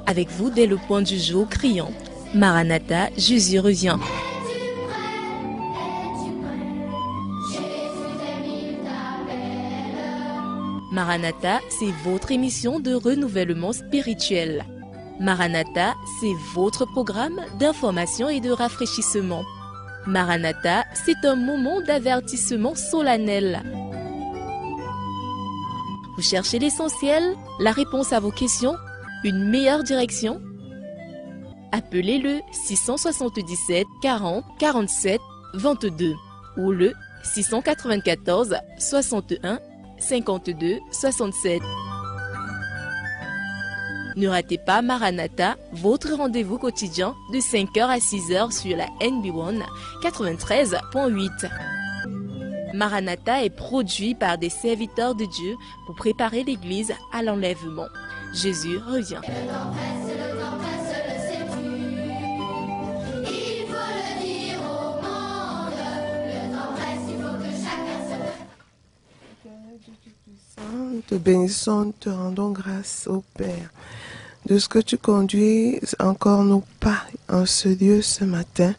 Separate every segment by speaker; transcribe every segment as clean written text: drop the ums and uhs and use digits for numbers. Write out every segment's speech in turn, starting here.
Speaker 1: Avec vous dès le point du jour criant Maranatha, Jésus revient. Maranatha, c'est votre émission de renouvellement spirituel. Maranatha, c'est votre programme d'information et de rafraîchissement. Maranatha, c'est un moment d'avertissement solennel. Vous cherchez l'essentiel, la réponse à vos questions, une meilleure direction? Appelez le 677 40 47 22 ou le 694 61 52 67. Ne ratez pas Maranatha, votre rendez-vous quotidien de 5h à 6h sur la NB1 93.8. Maranatha est produit par des serviteurs de Dieu pour préparer l'Église à l'enlèvement. Jésus revient.
Speaker 2: Te bénissons, te rendons grâce au Père de ce que tu conduis encore nos pas en ce lieu ce matin,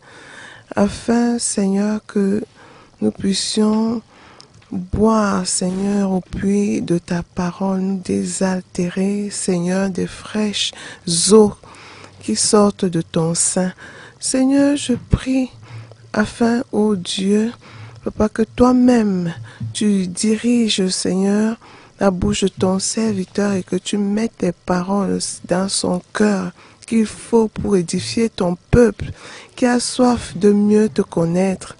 Speaker 2: afin, Seigneur, que nous puissions boire, Seigneur, au puits de ta parole, nous désaltérer, Seigneur, des fraîches eaux qui sortent de ton sein. Seigneur, je prie afin, ô Dieu, Papa, que toi-même, tu diriges, Seigneur, la bouche de ton serviteur et que tu mettes tes paroles dans son cœur qu'il faut pour édifier ton peuple qui a soif de mieux te connaître,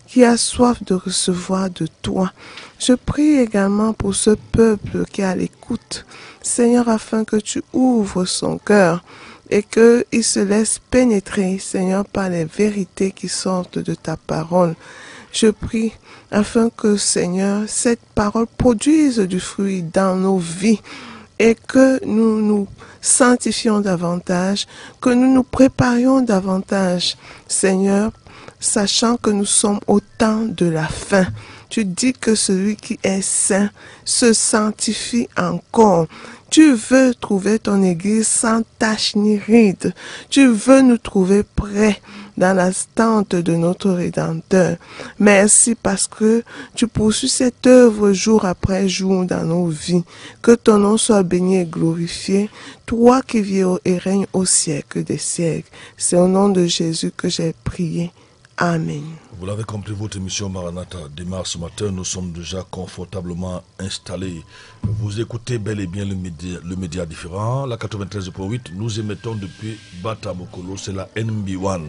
Speaker 2: qui a soif de recevoir de toi. Je prie également pour ce peuple qui est à l'écoute, Seigneur, afin que tu ouvres son cœur et qu'il se laisse pénétrer, Seigneur, par les vérités qui sortent de ta parole. Je prie afin que, Seigneur, cette parole produise du fruit dans nos vies et que nous nous sanctifions davantage, que nous nous préparions davantage, Seigneur, sachant que nous sommes au temps de la fin. Tu dis que celui qui est saint se sanctifie encore. Tu veux trouver ton Église sans tache ni ride. Tu veux nous trouver prêts dans la tente de notre Rédempteur. Merci parce que tu poursuis cette œuvre jour après jour dans nos vies. Que ton nom soit béni et glorifié, toi qui vis et règnes au siècle des siècles. C'est au nom de Jésus que j'ai prié. Amen.
Speaker 3: Vous l'avez compris, votre émission Maranatha démarre ce matin. Nous sommes déjà confortablement installés. Vous écoutez bel et bien le média différent, la 93.8. Nous émettons depuis Batamokolo, c'est la NB1,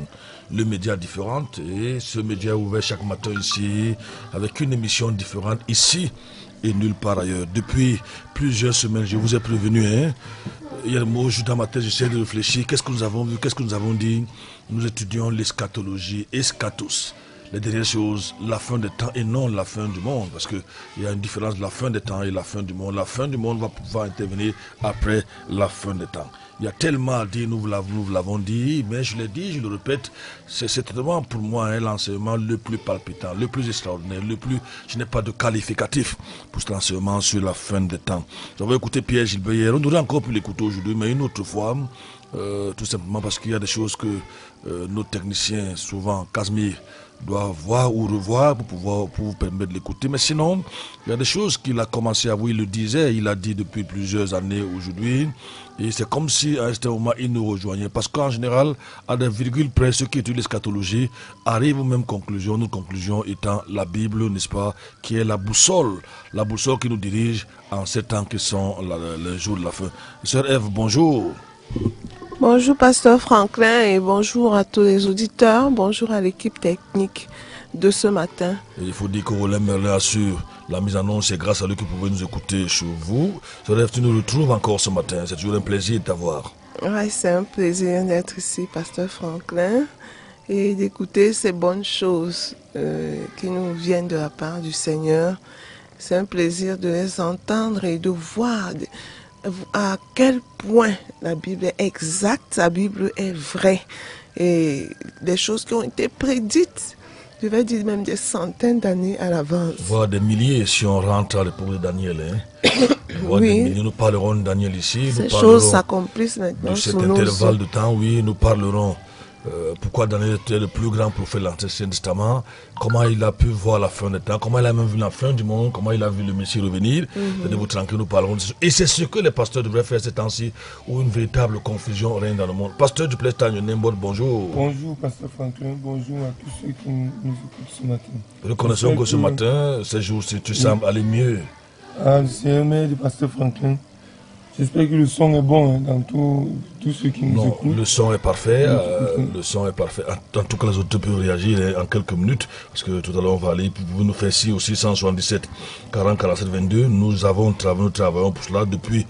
Speaker 3: le média différent. Et ce média est ouvert chaque matin ici, avec une émission différente ici et nulle part ailleurs. Depuis plusieurs semaines, je vous ai prévenu, il y a le mot dans ma tête, j'essaie de réfléchir. Qu'est-ce que nous avons vu, qu'est-ce que nous avons dit? Nous étudions l'eschatologie, eschatos, les dernières choses, la fin des temps et non la fin du monde. Parce qu'il y a une différence de la fin des temps et la fin du monde. La fin du monde va pouvoir intervenir après la fin des temps. Il y a tellement à dire, nous vous l'avons dit, mais je l'ai dit, je le répète, c'est certainement pour moi l'enseignement le plus palpitant, le plus extraordinaire, je n'ai pas de qualificatif pour cet enseignement sur la fin des temps. J'avais écouté Pierre Gilbert hier, on aurait encore pu l'écouter aujourd'hui, mais une autre fois, tout simplement parce qu'il y a des choses que nos techniciens, souvent Casimir, doit voir ou revoir pour vous permettre de l'écouter. Mais sinon, il y a des choses qu'il a commencé à vous, il le disait, il a dit depuis plusieurs années aujourd'hui. Et c'est comme si à un certain moment il nous rejoignait. Parce qu'en général, à des virgules près, ceux qui étudient l'eschatologie arrivent aux mêmes conclusions. Notre conclusion étant la Bible, n'est-ce pas, qui est la boussole qui nous dirige en ces temps qui sont les jours de la fin. Sœur Ève, bonjour.
Speaker 2: Bonjour Pasteur Franklin et bonjour à tous les auditeurs, bonjour à l'équipe technique de ce matin.
Speaker 3: Et il faut dire que Roland Merlin assure la mise en onde, c'est grâce à lui que vous pouvez nous écouter chez vous. Tu nous retrouves encore ce matin, c'est toujours un plaisir de t'avoir.
Speaker 2: Oui, c'est un plaisir d'être ici, Pasteur Franklin, et d'écouter ces bonnes choses qui nous viennent de la part du Seigneur. C'est un plaisir de les entendre et de voir à quel point la Bible est exacte, la Bible est vraie. Et des choses qui ont été prédites Je vais dire même des centaines d'années à l'avance.
Speaker 3: Voire des milliers si on rentre à l'époque de Daniel. Hein. Voire
Speaker 2: Oui.
Speaker 3: des milliers. Nous parlerons de Daniel ici.
Speaker 2: Ces
Speaker 3: Nous
Speaker 2: choses
Speaker 3: parlerons
Speaker 2: s'accomplissent maintenant
Speaker 3: de cet
Speaker 2: sous nos
Speaker 3: intervalle
Speaker 2: yeux.
Speaker 3: de temps. Oui, nous parlerons pourquoi Daniel était le plus grand prophète de l'Ancien Testament, comment il a pu voir la fin des temps, comment il a même vu la fin du monde, comment il a vu le Messie revenir. Tenez-vous tranquille, nous parlerons de ça. Et c'est ce que les pasteurs devraient faire ces temps-ci, où une véritable confusion règne dans le monde. Pasteur du Plestan, bonjour.
Speaker 4: Bonjour, Pasteur Franklin. Bonjour à tous ceux qui nous écoutent ce matin.
Speaker 3: Reconnaissons que ce matin, ces jours-ci, tu sembles aller mieux.
Speaker 4: Ah, c'est un mail du Pasteur Franklin. J'espère que le son est bon hein, dans tous ceux qui nous
Speaker 3: Non,
Speaker 4: écoutent.
Speaker 3: le son est parfait. Le son est parfait. En tout cas, les autres peuvent réagir en quelques minutes. Parce que tout à l'heure, on va aller. Vous nous faites ici aussi 177 40 47 22. Nous travaillons pour cela depuis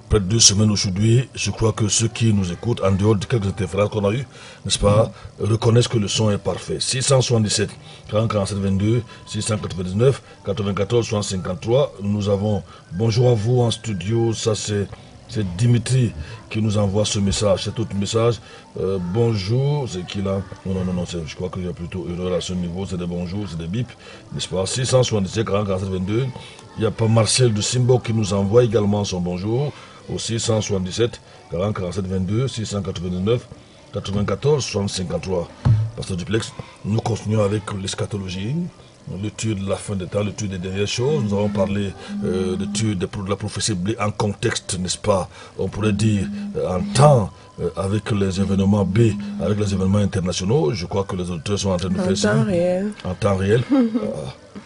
Speaker 3: près de 2 semaines aujourd'hui. Je crois que ceux qui nous écoutent, en dehors de quelques interférences qu'on a eues, n'est-ce pas, reconnaissent que le son est parfait. 677 40 47 22, 699 94 153. Nous avons bonjour à vous en studio. Ça, c'est Dimitri qui nous envoie ce message. Cet autre message, bonjour, c'est qui là? Non, je crois qu'il y a plutôt erreur à ce niveau. C'est des bonjours, c'est des bips, n'est-ce pas? 677 40 47 22. Il y a pas Marcel de Simbo qui nous envoie également son bonjour au 677 40 47 22 689 94 153. Pasteur Duplex, nous continuons avec l'eschatologie, l'étude de la fin des temps, l'étude des dernières choses. Nous avons parlé d'étude de la prophétie en contexte, n'est-ce pas? On pourrait dire en temps, avec les événements B, avec les événements internationaux. Je crois que les auteurs sont en train de faire ça.
Speaker 2: En temps réel.
Speaker 3: En temps réel.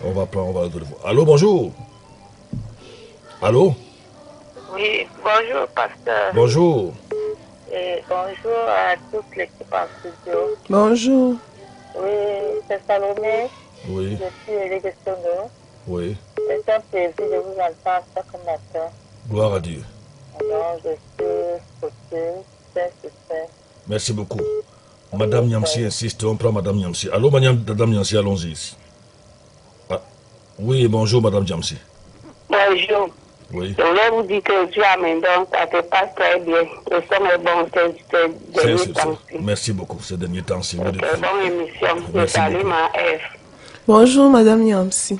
Speaker 3: On va le téléphone. Allô, bonjour. Allô?
Speaker 5: Oui, bonjour, pasteur.
Speaker 3: Bonjour.
Speaker 5: Et bonjour à toute l'équipe en studio.
Speaker 2: Bonjour.
Speaker 5: Oui, c'est Salomé.
Speaker 3: Oui,
Speaker 5: Je suis Élie de Sono.
Speaker 3: oui.
Speaker 5: C'est un plaisir de vous entendre chaque matin.
Speaker 3: Gloire à Dieu.
Speaker 5: Alors, je suis Fauteuil, c'est.
Speaker 3: Merci beaucoup. Madame Niamsi insiste, on prend Madame Niamsi. Allô, Madame Niamsi, allons-y. Ah. Oui, bonjour, Madame Niamsi.
Speaker 5: Bonjour.
Speaker 3: Oui.
Speaker 5: Je voulais vous dire que Dieu a mis donc, ça se passe très bien. Le son est bon, c'est dernier temps-ci.
Speaker 3: Merci beaucoup, ces derniers temps-ci.
Speaker 5: C'est une bonne émission. Je
Speaker 3: Merci
Speaker 5: salue
Speaker 3: beaucoup.
Speaker 5: ma F.
Speaker 2: Bonjour, Madame Yamsi.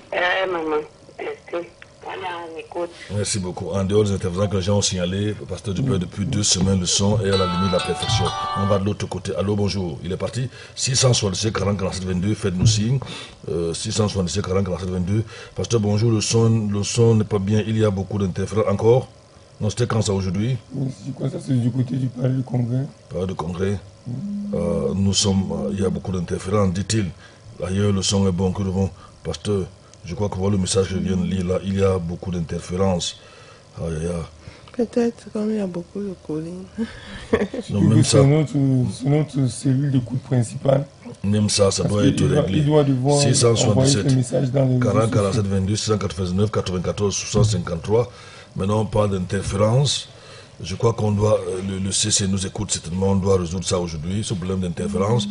Speaker 5: Maman, merci. Voilà, on écoute.
Speaker 3: Merci beaucoup. En dehors des intervenants que les gens ont signalé, le pasteur Dupeur, depuis 2 semaines, le son est à la limite de la perfection. On va de l'autre côté. Allô, bonjour. Il est parti. 667 40 47 22, faites-nous signe. 667 40 47 22. Pasteur, bonjour. Le son n'est pas bien. Il y a beaucoup d'interférences. Encore? Non, c'était quand ça aujourd'hui?
Speaker 4: Oui, c'est quoi ça? C'est du côté du palais du Congrès.
Speaker 3: Palais de Congrès. Il y a beaucoup d'interférences, dit-il. Ailleurs, le son est bon. Que devons, pasteur? Je crois que voilà le message que je viens de lire là. Il y a beaucoup d'interférences. Aïe, aïe, aïe.
Speaker 2: Peut-être comme il y a beaucoup de collines.
Speaker 3: Non, même ça,
Speaker 4: C'est notre cellule d'écoute principale.
Speaker 3: même ça doit être réglé.
Speaker 4: Il doit devoir envoyer
Speaker 3: 677
Speaker 4: ce message dans les
Speaker 3: 40
Speaker 4: réseaux
Speaker 3: 47 22 699 94 653. Maintenant, on parle d'interférence. Je crois qu'on doit, le CC nous écoute certainement, on doit résoudre ça aujourd'hui, ce problème d'interférence.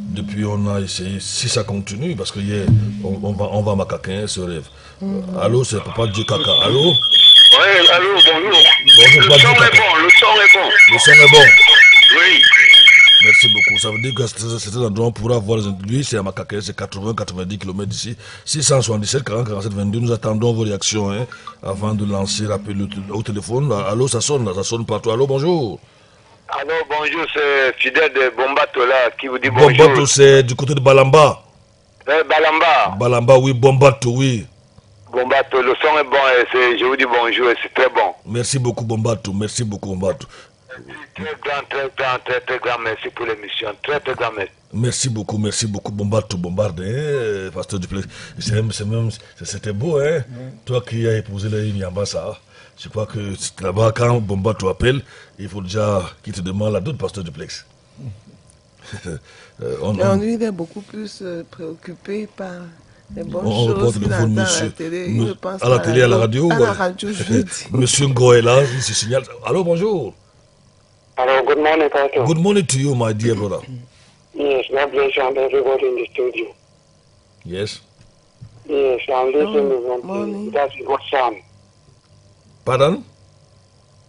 Speaker 3: Depuis, on a essayé, si ça continue, parce que hier, on va macaquin, ce rêve. Allô, c'est Papa Dieu Caca. Allô?
Speaker 6: Oui, allô, bonjour.
Speaker 3: Bonjour,
Speaker 6: Le
Speaker 3: Papa
Speaker 6: son
Speaker 3: Dieu
Speaker 6: est
Speaker 3: Caca.
Speaker 6: bon, le son est bon.
Speaker 3: Le son est bon.
Speaker 6: Oui.
Speaker 3: Merci beaucoup. Ça veut dire que c'est un endroit où on pourra voir lui, c'est à Macaquin, c'est 80-90 km d'ici. 677 40 47 22. Nous attendons vos réactions hein, avant de lancer l'appel au téléphone. Allô, ça sonne partout. Allô, bonjour.
Speaker 6: Allô, bonjour, c'est Fidèle de Bombato là qui vous dit bonjour.
Speaker 3: Bombato, c'est du côté de Balamba.
Speaker 6: Balamba.
Speaker 3: Balamba, oui, Bombato, oui.
Speaker 6: Bombato, le son est bon et je vous dis bonjour et c'est très bon.
Speaker 3: Merci beaucoup, Bombato. Merci beaucoup, Bombato.
Speaker 6: Très grand merci pour l'émission. Très grand merci.
Speaker 3: Merci beaucoup, Bombato, Bombardé, Pasteur Duplex. C'était beau, hein. Toi qui as épousé la Yamba, ça. Je crois que là-bas, quand Bombato appelle, il faut déjà qu'il te demande la doute, Pasteur Duplex.
Speaker 2: Lui, il est beaucoup plus préoccupé par les bonnes
Speaker 3: on
Speaker 2: choses qu'il
Speaker 3: téléphone,
Speaker 2: entend à
Speaker 3: monsieur,
Speaker 2: la télé. Il ne pense
Speaker 3: à la télé, à la radio.
Speaker 2: À la radio, je lui dis.
Speaker 3: Monsieur Ngo est là, il se signale. Allô, bonjour.
Speaker 6: Hello, good morning, Pastor.
Speaker 3: Good morning to you, my dear brother.
Speaker 6: Yes, God bless you and everybody in the studio.
Speaker 3: Yes.
Speaker 6: Yes, I'm listening.
Speaker 2: Morning.
Speaker 6: That's a good sound.
Speaker 3: Pardon?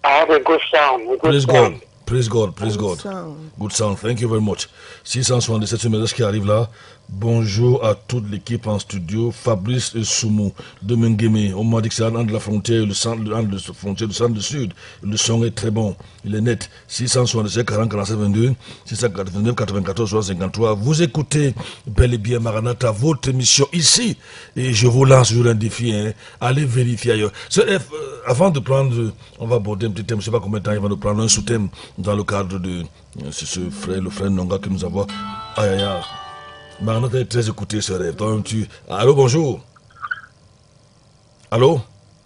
Speaker 6: I have a good sound. A good
Speaker 3: Praise
Speaker 6: sound.
Speaker 3: God. Praise God. Praise God.
Speaker 2: Sound.
Speaker 3: Good sound. Thank you very much. 677, ce message qui arrive là, Bonjour à toute l'équipe en studio. Fabrice Soumou de Mengueme. On m'a dit que c'est entre la frontière et le centre, entre la frontière du centre du sud. Le son est très bon. Il est net. 667 40 47 22, 689 94 53. Vous écoutez bel et bien Maranatha, votre émission ici. Et je vous lance sur un défi. Hein. Allez vérifier ailleurs. Avant de prendre, on va aborder un petit thème. Je ne sais pas combien de temps il va nous prendre un sous-thème dans le cadre de ce frère, le frère Nonga que nous avons. Aïe aïe aïe. Maranatha est très écouté ce rêve. Donc, allô, bonjour. Allô?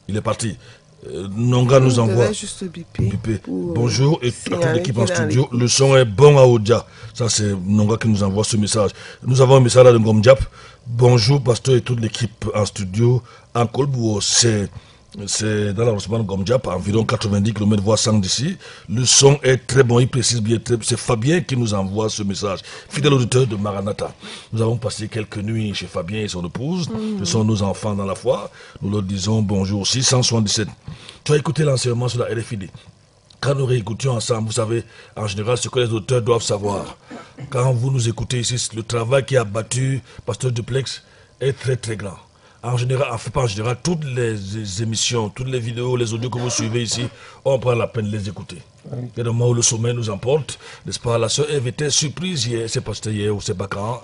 Speaker 3: Il est parti. Nonga nous envoie.
Speaker 2: Juste biper
Speaker 3: Bonjour et toute l'équipe en studio. Le son est bon à Odia. Ça, c'est Nonga qui nous envoie ce message. Nous avons un message là de Ngomdiap. Bonjour, pasteur et toute l'équipe en studio. En Kolbou, c'est dans l'arrondissement de Ngomdiap, à environ 90 km voire 100 d'ici. Le son est très bon, il précise bien. C'est Fabien qui nous envoie ce message. Fidèle auditeur de Maranatha. Nous avons passé quelques nuits chez Fabien et son épouse. Ce sont nos enfants dans la foi. Nous leur disons bonjour. 677. Tu as écouté l'enseignement sur la RFID. Quand nous réécoutions ensemble, vous savez, en général, ce que les auteurs doivent savoir. Quand vous nous écoutez ici, le travail qui a battu Pasteur Duplex est très très grand. En général, pas en général, toutes les émissions, toutes les vidéos, les audios que vous suivez ici, on prend la peine de les écouter. Il y a des moments où le sommet nous emporte, n'est-ce pas? La sœur Eve était surprise hier, c'est pas c'était hier ou c'est pas quand,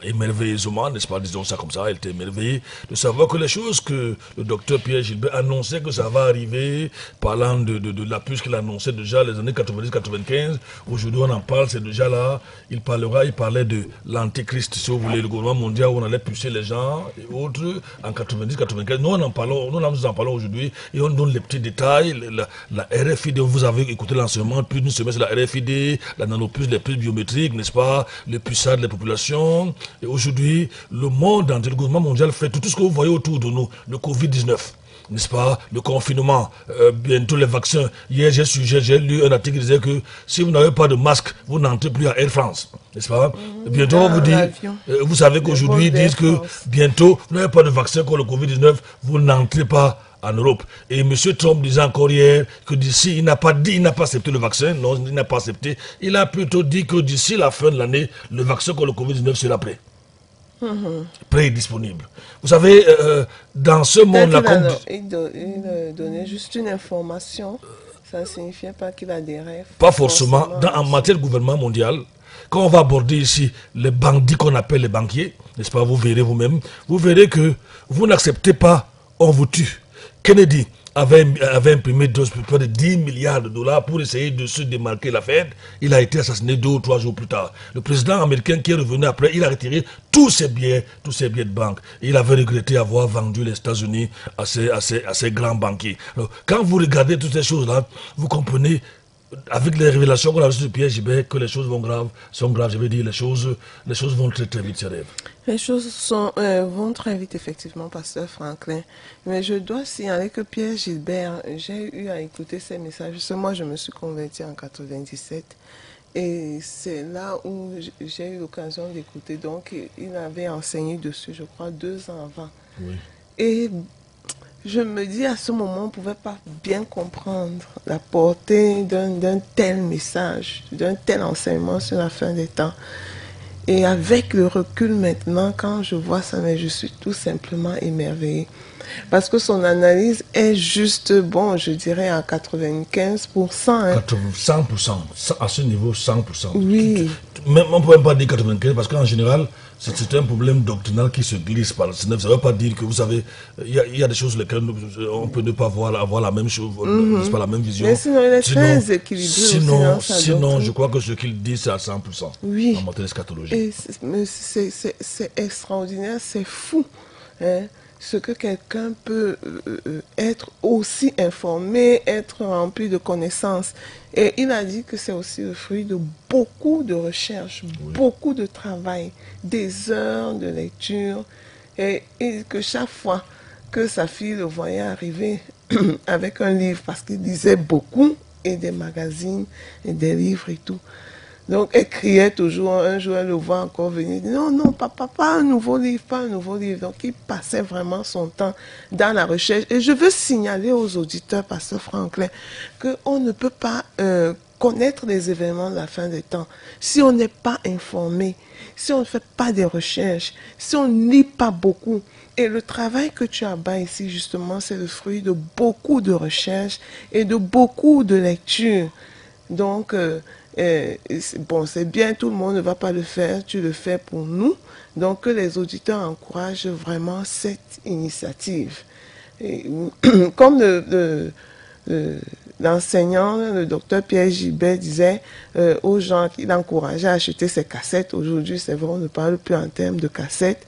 Speaker 3: émerveilleusement, n'est-ce pas, disons ça comme ça, elle était émerveillée de savoir que les choses que le docteur Pierre Gilbert annonçait que ça va arriver, parlant de la puce qu'il annonçait déjà les années 90-95, aujourd'hui on en parle, c'est déjà là, il parlait de l'antéchrist, si vous voulez, le gouvernement mondial où on allait pucer les gens et autres en 90-95. Nous en parlons aujourd'hui et on donne les petits détails, la RFID, vous avez écouté l'enseignement, puis nous se met sur la RFID, la nanopuce, les puces biométriques, n'est-ce pas, le puçage des populations. Et aujourd'hui, le monde entier, le gouvernement mondial fait tout ce que vous voyez autour de nous, le Covid-19, n'est-ce pas, le confinement, bientôt les vaccins. Hier, j'ai lu un article qui disait que si vous n'avez pas de masque, vous n'entrez plus à Air France, n'est-ce pas? Bientôt, on vous dit, vous savez qu'aujourd'hui, ils disent que bientôt, vous n'avez pas de vaccin contre le Covid-19, vous n'entrez pas en Europe. Et M. Trump disait encore hier que d'ici, il n'a pas accepté le vaccin, non, il n'a pas accepté. Il a plutôt dit que d'ici la fin de l'année, le vaccin contre le Covid-19 sera prêt. Prêt et disponible. Vous savez, dans ce monde-là...
Speaker 2: Il donnait juste une information, ça ne signifiait pas qu'il adhérait.
Speaker 3: Pas forcément. En matière de gouvernement mondial, quand on va aborder ici les bandits qu'on appelle les banquiers, n'est-ce pas, vous verrez vous-même, vous verrez que vous n'acceptez pas, on vous tue. Kennedy avait imprimé près de 10 milliards de dollars pour essayer de se démarquer la Fed. Il a été assassiné 2 ou 3 jours plus tard. Le président américain qui est revenu après, il a retiré tous ses biens de banque. Et il avait regretté avoir vendu les États-Unis à ces grands banquiers. Alors, quand vous regardez toutes ces choses-là, vous comprenez, avec les révélations qu'on a reçues de Pierre Gilbert, que les choses sont graves, je veux dire, les choses vont très très vite, Rêve.
Speaker 2: Les choses vont très vite, effectivement, pasteur Franklin. Mais je dois signaler que Pierre Gilbert, j'ai eu à écouter ses messages. Moi, je me suis converti en 97. Et c'est là où j'ai eu l'occasion d'écouter. Donc, il avait enseigné dessus, je crois, 2 ans avant. Oui. Et je me dis, à ce moment, on ne pouvait pas bien comprendre la portée d'un tel message, d'un tel enseignement sur la fin des temps. Et avec le recul maintenant, quand je vois ça, mais je suis tout simplement émerveillée. Parce que son analyse est juste, bon, je dirais à 95%. Hein.
Speaker 3: 100%. À ce niveau, 100%.
Speaker 2: Oui.
Speaker 3: Même, on ne peut même pas dire 95% parce qu'en général, c'est un problème doctrinal qui se glisse par le CNF. Ça ne veut pas dire que, vous savez, il y a des choses lesquelles on peut ne pas avoir la même chose, n'est-ce pas, la même vision.
Speaker 2: Mais sinon, il est très équilibré.
Speaker 3: Sinon, je crois que ce qu'il dit, c'est à 100%.
Speaker 2: Oui.
Speaker 3: En matière eschatologie.
Speaker 2: C'est extraordinaire, c'est fou. Hein. Ce que quelqu'un peut être aussi informé, être rempli de connaissances. Et il a dit que c'est aussi le fruit de beaucoup de recherches, beaucoup de travail, des heures de lecture. Et que chaque fois que sa fille le voyait arriver avec un livre, parce qu'il lisait beaucoup, et des magazines, et des livres et tout. Donc, elle criait toujours, un jour, elle le voit encore venir, dit, non, papa, pas un nouveau livre, pas un nouveau livre. Donc, il passait vraiment son temps dans la recherche. Et je veux signaler aux auditeurs, pasteur Franklin, qu'on ne peut pas connaître les événements de la fin des temps, si on n'est pas informé, si on ne fait pas des recherches, si on ne lit pas beaucoup, et le travail que tu abats ici, justement, c'est le fruit de beaucoup de recherches et de beaucoup de lectures. Donc, bon, c'est bien, tout le monde ne va pas le faire, tu le fais pour nous. Donc, que les auditeurs encouragent vraiment cette initiative. Et, comme l'enseignant, le docteur Pierre Gilbert disait aux gens qu'il encourageait à acheter ses cassettes. Aujourd'hui, c'est vrai, on ne parle plus en termes de cassettes.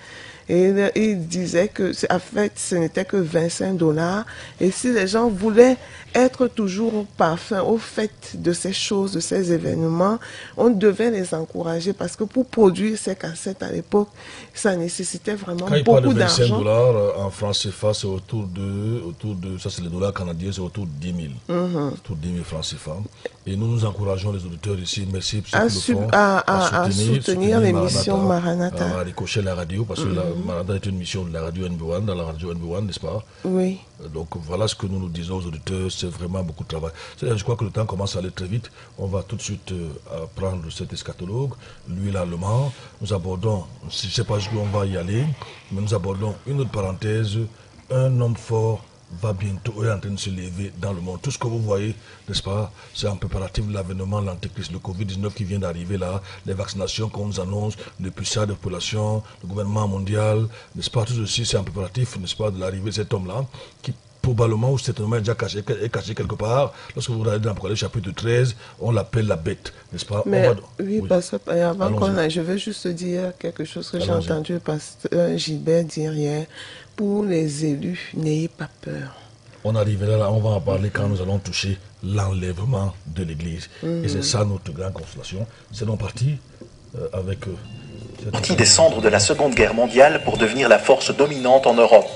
Speaker 2: Et il disait que, en fait, ce n'était que $25. Et si les gens voulaient être toujours au parfum, au fait de ces choses, de ces événements, on devait les encourager parce que pour produire ces cassettes à l'époque, ça nécessitait vraiment beaucoup d'argent.
Speaker 3: Quand il parle de $25 en francs CFA, c'est autour de, ça c'est les dollars canadiens, c'est autour de 10 000. Autour de 10 000 francs CFA. Et nous encourageons les auditeurs ici, merci pour ce qu'ils le font,
Speaker 2: à soutenir l'émission Maranatha.
Speaker 3: À décocher la radio, parce que Maranatha est une mission de la radio NB1, dans la radio NB1, n'est-ce pas?
Speaker 2: Oui.
Speaker 3: Donc voilà ce que nous disons aux auditeurs, c'est vraiment beaucoup de travail. Je crois que le temps commence à aller très vite. On va tout de suite prendre cet eschatologue, lui l'allemand. Nous abordons, je ne sais pas jusqu'où on va y aller, mais nous abordons une autre parenthèse, un homme fort va bientôt est en train de se lever dans le monde. Tout ce que vous voyez, n'est-ce pas, c'est en préparatif de l'avènement de l'antéchrist, le Covid-19 qui vient d'arriver là, les vaccinations qu'on nous annonce, le puissance de population, le gouvernement mondial, n'est-ce pas, tout ceci c'est en préparatif, n'est-ce pas, de l'arrivée de cet homme-là, qui probablement ou certainement est déjà caché quelque part. Lorsque vous regardez dans l'Apocalypse chapitre 13, on l'appelle la bête, n'est-ce pas?
Speaker 2: Mais oui, parce que avant je veux juste dire quelque chose que j'ai entendu le pasteur Gilbert dire hier. Pour les élus, n'ayez pas peur.
Speaker 3: On arrivera là, on va en parler quand nous allons toucher l'enlèvement de l'Église. Et c'est ça notre grande consolation. C'est donc parti avec...
Speaker 7: Parti des cendres de la Seconde Guerre mondiale pour devenir la force dominante en Europe.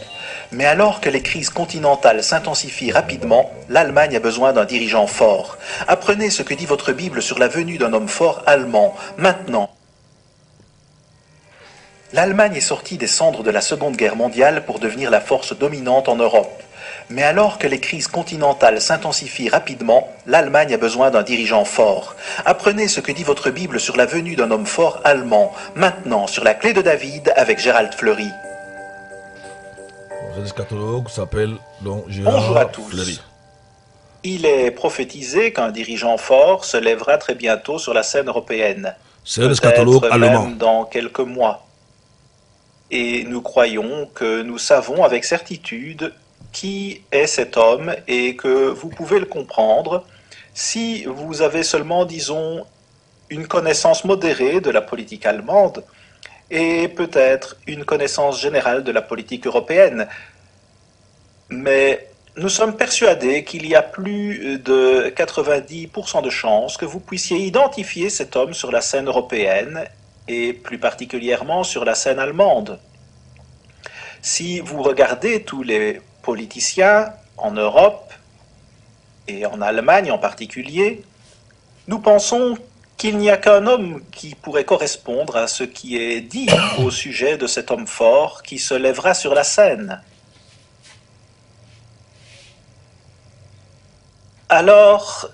Speaker 7: Mais alors que les crises continentales s'intensifient rapidement, l'Allemagne a besoin d'un dirigeant fort. Apprenez ce que dit votre Bible sur la venue d'un homme fort allemand, maintenant. L'Allemagne est sortie des cendres de la Seconde Guerre mondiale pour devenir la force dominante en Europe. Mais alors que les crises continentales s'intensifient rapidement, l'Allemagne a besoin d'un dirigeant fort. Apprenez ce que dit votre Bible sur la venue d'un homme fort allemand, maintenant sur la clé de David avec Gérald Fleury.
Speaker 3: Cet eschatologue s'appelle donc Gérald
Speaker 7: Bonjour à tous.
Speaker 3: Fleury.
Speaker 7: Il est prophétisé qu'un dirigeant fort se lèvera très bientôt sur la scène européenne.
Speaker 3: C'est un eschatologue allemand.
Speaker 7: Même dans quelques mois. Et nous croyons que nous savons avec certitude qui est cet homme et que vous pouvez le comprendre si vous avez seulement, disons, une connaissance modérée de la politique allemande et peut-être une connaissance générale de la politique européenne. Mais nous sommes persuadés qu'il y a plus de 90% de chances que vous puissiez identifier cet homme sur la scène européenne et plus particulièrement sur la scène allemande. Si vous regardez tous les politiciens en Europe et en Allemagne en particulier, nous pensons qu'il n'y a qu'un homme qui pourrait correspondre à ce qui est dit au sujet de cet homme fort qui se lèvera sur la scène. Alors,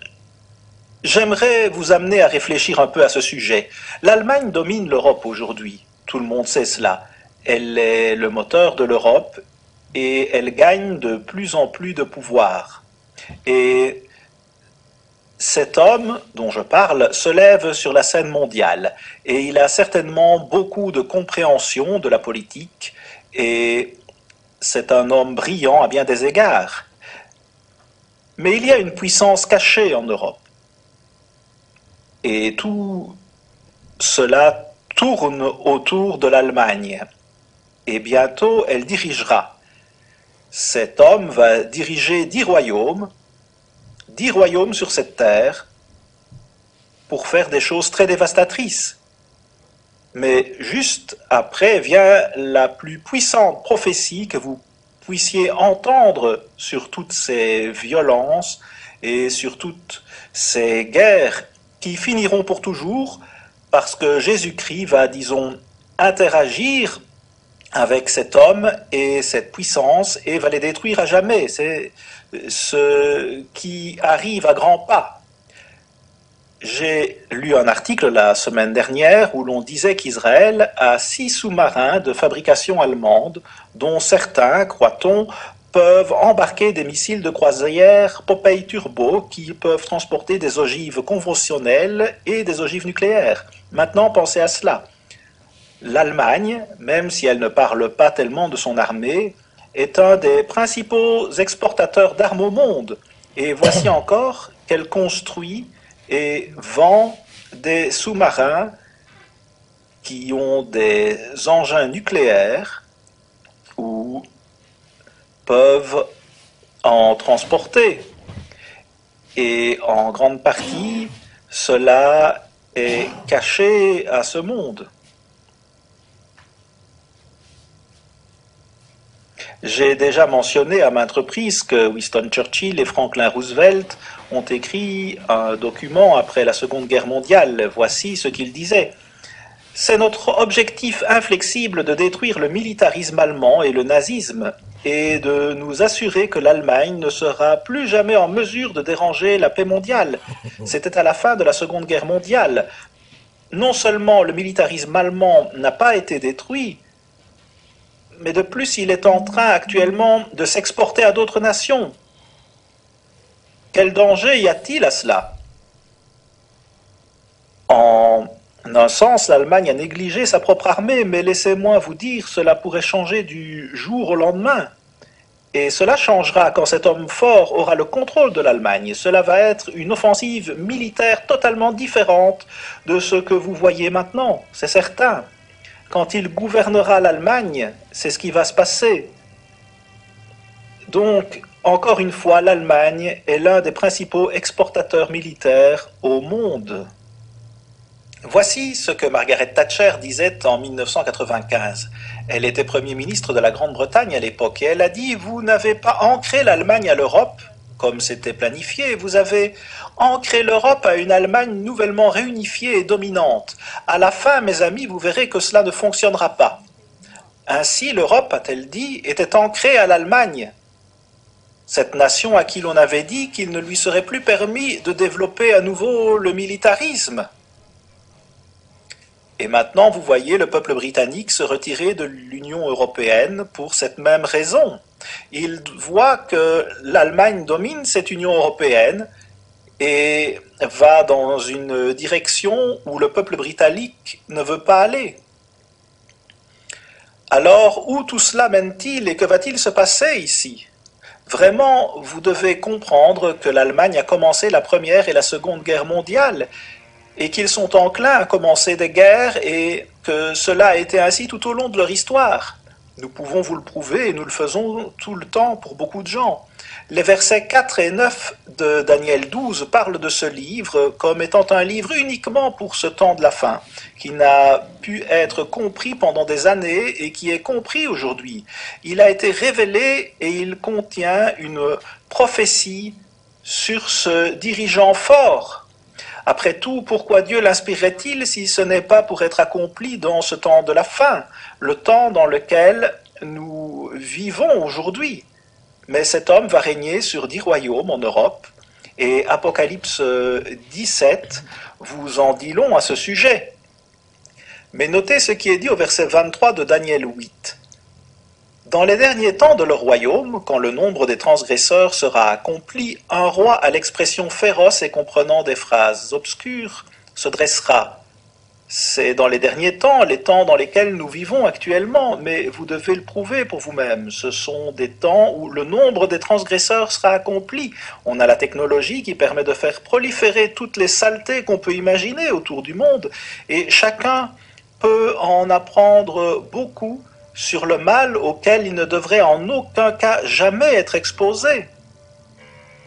Speaker 7: j'aimerais vous amener à réfléchir un peu à ce sujet. L'Allemagne domine l'Europe aujourd'hui, tout le monde sait cela. Elle est le moteur de l'Europe et elle gagne de plus en plus de pouvoir. Et cet homme dont je parle se lève sur la scène mondiale et il a certainement beaucoup de compréhension de la politique et c'est un homme brillant à bien des égards. Mais il y a une puissance cachée en Europe. Et tout cela tourne autour de l'Allemagne. Et bientôt, elle dirigera. Cet homme va diriger 10 royaumes sur cette terre, pour faire des choses très dévastatrices. Mais juste après vient la plus puissante prophétie que vous puissiez entendre sur toutes ces violences et sur toutes ces guerres qui finiront pour toujours, parce que Jésus-Christ va, disons, interagir avec cet homme et cette puissance et va les détruire à jamais. C'est ce qui arrive à grands pas. J'ai lu un article la semaine dernière où l'on disait qu'Israël a 6 sous-marins de fabrication allemande, dont certains, croit-on, peuvent embarquer des missiles de croisière Popeye Turbo qui peuvent transporter des ogives conventionnelles et des ogives nucléaires. Maintenant, pensez à cela. L'Allemagne, même si elle ne parle pas tellement de son armée, est un des principaux exportateurs d'armes au monde. Et voici encore qu'elle construit et vend des sous-marins qui ont des engins nucléaires ou peuvent en transporter. Et en grande partie, cela est caché à ce monde. J'ai déjà mentionné à maintes reprises que Winston Churchill et Franklin Roosevelt ont écrit un document après la Seconde Guerre mondiale. Voici ce qu'ils disaient. C'est notre objectif inflexible de détruire le militarisme allemand et le nazisme et de nous assurer que l'Allemagne ne sera plus jamais en mesure de déranger la paix mondiale. C'était à la fin de la Seconde Guerre mondiale. Non seulement le militarisme allemand n'a pas été détruit, mais de plus, il est en train actuellement de s'exporter à d'autres nations. Quel danger y a-t-il à cela? En un sens, l'Allemagne a négligé sa propre armée, mais laissez-moi vous dire, cela pourrait changer du jour au lendemain. Et cela changera quand cet homme fort aura le contrôle de l'Allemagne. Cela va être une offensive militaire totalement différente de ce que vous voyez maintenant, c'est certain. Quand il gouvernera l'Allemagne, c'est ce qui va se passer. Donc, encore une fois, l'Allemagne est l'un des principaux exportateurs militaires au monde. Voici ce que Margaret Thatcher disait en 1995. Elle était Premier ministre de la Grande-Bretagne à l'époque et elle a dit « Vous n'avez pas ancré l'Allemagne à l'Europe, comme c'était planifié, vous avez ancré l'Europe à une Allemagne nouvellement réunifiée et dominante. À la fin, mes amis, vous verrez que cela ne fonctionnera pas. » Ainsi, l'Europe, a-t-elle dit, était ancrée à l'Allemagne. Cette nation à qui l'on avait dit qu'il ne lui serait plus permis de développer à nouveau le militarisme. Et maintenant, vous voyez le peuple britannique se retirer de l'Union européenne pour cette même raison. Il voit que l'Allemagne domine cette Union européenne et va dans une direction où le peuple britannique ne veut pas aller. Alors, où tout cela mène-t-il et que va-t-il se passer ici? Vraiment, vous devez comprendre que l'Allemagne a commencé la Première et la Seconde Guerre mondiale et qu'ils sont enclins à commencer des guerres et que cela a été ainsi tout au long de leur histoire. Nous pouvons vous le prouver et nous le faisons tout le temps pour beaucoup de gens. Les versets 4 et 9 de Daniel 12 parlent de ce livre comme étant un livre uniquement pour ce temps de la fin, qui n'a pu être compris pendant des années et qui est compris aujourd'hui. Il a été révélé et il contient une prophétie sur ce dirigeant fort. Après tout, pourquoi Dieu l'inspirait-il si ce n'est pas pour être accompli dans ce temps de la fin, le temps dans lequel nous vivons aujourd'hui? Mais cet homme va régner sur 10 royaumes en Europe, et Apocalypse 17 vous en dit long à ce sujet. Mais notez ce qui est dit au verset 23 de Daniel 8. Dans les derniers temps de leur royaume, quand le nombre des transgresseurs sera accompli, un roi à l'expression féroce et comprenant des phrases obscures se dressera. C'est dans les derniers temps, les temps dans lesquels nous vivons actuellement, mais vous devez le prouver pour vous-même. Ce sont des temps où le nombre des transgresseurs sera accompli. On a la technologie qui permet de faire proliférer toutes les saletés qu'on peut imaginer autour du monde, et chacun peut en apprendre beaucoup sur le mal auquel il ne devrait en aucun cas jamais être exposé.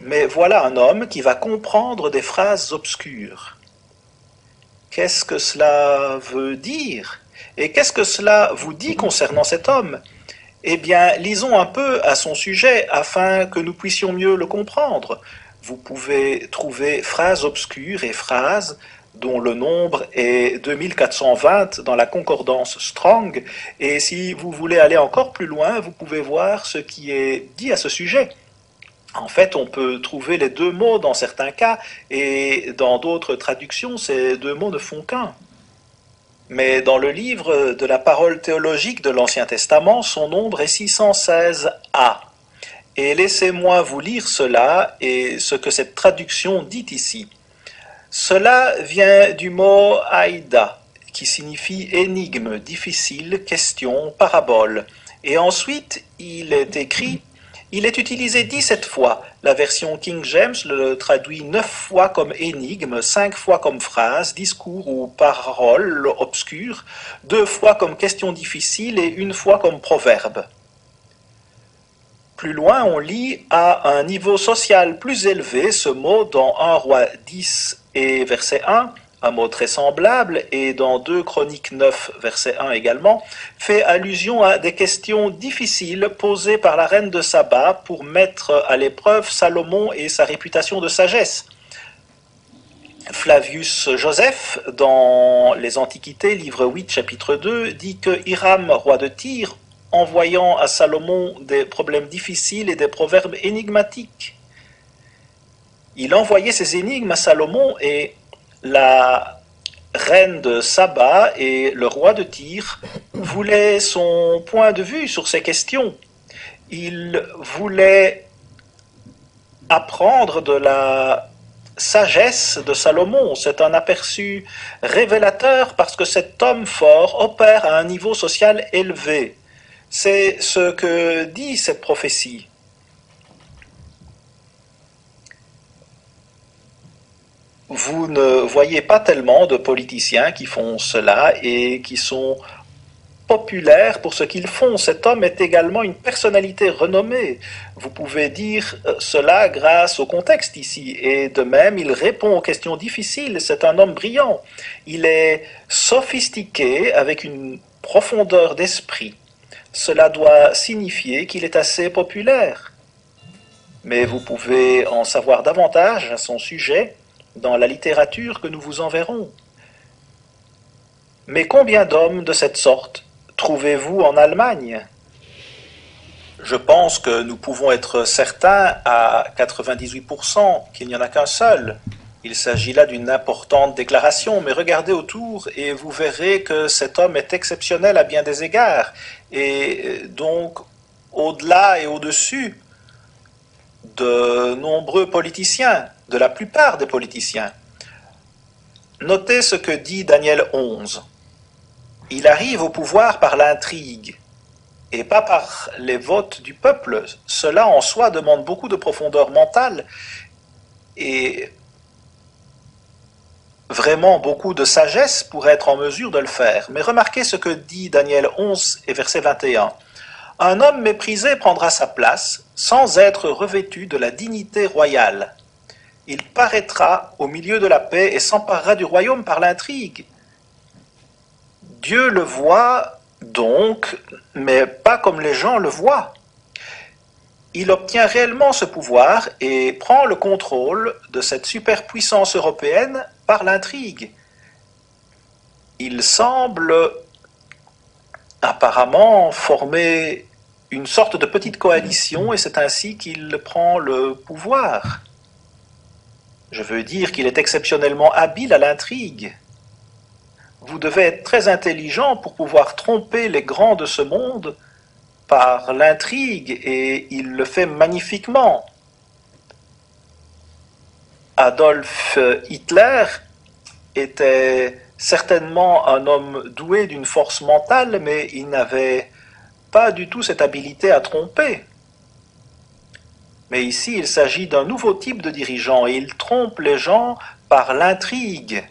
Speaker 7: Mais voilà un homme qui va comprendre des phrases obscures. Qu'est-ce que cela veut dire? Et qu'est-ce que cela vous dit concernant cet homme? Eh bien, lisons un peu à son sujet afin que nous puissions mieux le comprendre. Vous pouvez trouver phrases obscures et phrases dont le nombre est 2420 dans la concordance Strong, et si vous voulez aller encore plus loin, vous pouvez voir ce qui est dit à ce sujet. En fait, on peut trouver les deux mots dans certains cas, et dans d'autres traductions, ces deux mots ne font qu'un. Mais dans le livre de la parole théologique de l'Ancien Testament, son nombre est 616a. Et laissez-moi vous lire cela et ce que cette traduction dit ici. Cela vient du mot aïda, qui signifie énigme, difficile, question, parabole. Et ensuite, il est écrit, il est utilisé 17 fois. La version King James le traduit 9 fois comme énigme, 5 fois comme phrase, discours ou parole obscure, 2 fois comme question difficile et 1 fois comme proverbe. Plus loin, on lit à un niveau social plus élevé ce mot dans 1 Roi 10 et verset 1, un mot très semblable, et dans 2 Chroniques 9, verset 1 également, fait allusion à des questions difficiles posées par la reine de Saba pour mettre à l'épreuve Salomon et sa réputation de sagesse. Flavius Joseph, dans les Antiquités, livre 8, chapitre 2, dit que Hiram, roi de Tyr, envoyant à Salomon des problèmes difficiles et des proverbes énigmatiques. Il envoyait ces énigmes à Salomon et la reine de Saba et le roi de Tyr voulaient son point de vue sur ces questions. Ils voulaient apprendre de la sagesse de Salomon. C'est un aperçu révélateur parce que cet homme fort opère à un niveau social élevé. C'est ce que dit cette prophétie. Vous ne voyez pas tellement de politiciens qui font cela et qui sont populaires pour ce qu'ils font. Cet homme est également une personnalité renommée. Vous pouvez dire cela grâce au contexte ici. Et de même, il répond aux questions difficiles. C'est un homme brillant. Il est sophistiqué avec une profondeur d'esprit. Cela doit signifier qu'il est assez populaire. Mais vous pouvez en savoir davantage à son sujet dans la littérature que nous vous enverrons. Mais combien d'hommes de cette sorte trouvez-vous en Allemagne? Je pense que nous pouvons être certains à 98% qu'il n'y en a qu'un seul. Il s'agit là d'une importante déclaration, mais regardez autour et vous verrez que cet homme est exceptionnel à bien des égards, et donc au-delà et au-dessus de nombreux politiciens, de la plupart des politiciens. Notez ce que dit Daniel 11. Il arrive au pouvoir par l'intrigue, et pas par les votes du peuple. Cela en soi demande beaucoup de profondeur mentale, et vraiment beaucoup de sagesse pour être en mesure de le faire. Mais remarquez ce que dit Daniel 11 et verset 21. Un homme méprisé prendra sa place sans être revêtu de la dignité royale. Il paraîtra au milieu de la paix et s'emparera du royaume par l'intrigue. Dieu le voit donc, mais pas comme les gens le voient. Il obtient réellement ce pouvoir et prend le contrôle de cette superpuissance européenne par l'intrigue. Il semble apparemment former une sorte de petite coalition et c'est ainsi qu'il prend le pouvoir. Je veux dire qu'il est exceptionnellement habile à l'intrigue. Vous devez être très intelligent pour pouvoir tromper les grands de ce monde par l'intrigue, et il le fait magnifiquement. Adolf Hitler était certainement un homme doué d'une force mentale, mais il n'avait pas du tout cette habileté à tromper. Mais ici, il s'agit d'un nouveau type de dirigeant, et il trompe les gens par l'intrigue.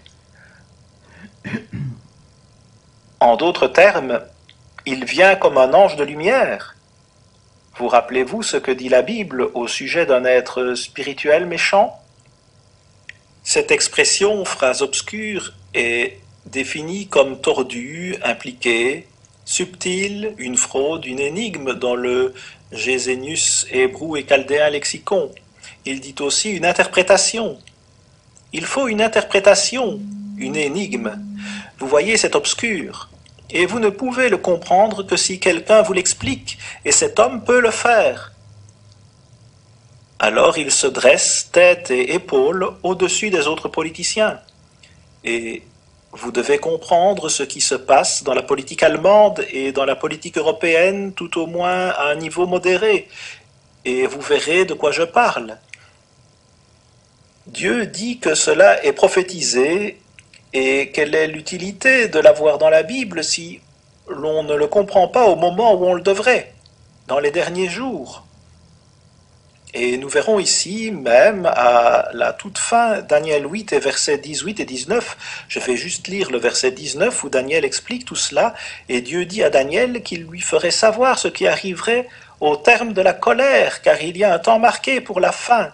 Speaker 7: En d'autres termes, il vient comme un ange de lumière. Vous rappelez-vous ce que dit la Bible au sujet d'un être spirituel méchant? Cette expression, phrase obscure, est définie comme tordue, impliquée, subtile, une fraude, une énigme dans le Gesenius hébreu et chaldéen lexicon. Il dit aussi une interprétation. Il faut une interprétation, une énigme. Vous voyez, c'est obscur. Et vous ne pouvez le comprendre que si quelqu'un vous l'explique, et cet homme peut le faire. Alors il se dresse tête et épaules au-dessus des autres politiciens. Et vous devez comprendre ce qui se passe dans la politique allemande et dans la politique européenne, tout au moins à un niveau modéré. Et vous verrez de quoi je parle. Dieu dit que cela est prophétisé, et quelle est l'utilité de l'avoir dans la Bible si l'on ne le comprend pas au moment où on le devrait, dans les derniers jours? Et nous verrons ici, même à la toute fin, Daniel 8 et versets 18 et 19, je vais juste lire le verset 19 où Daniel explique tout cela, et Dieu dit à Daniel qu'il lui ferait savoir ce qui arriverait au terme de la colère, car il y a un temps marqué pour la fin,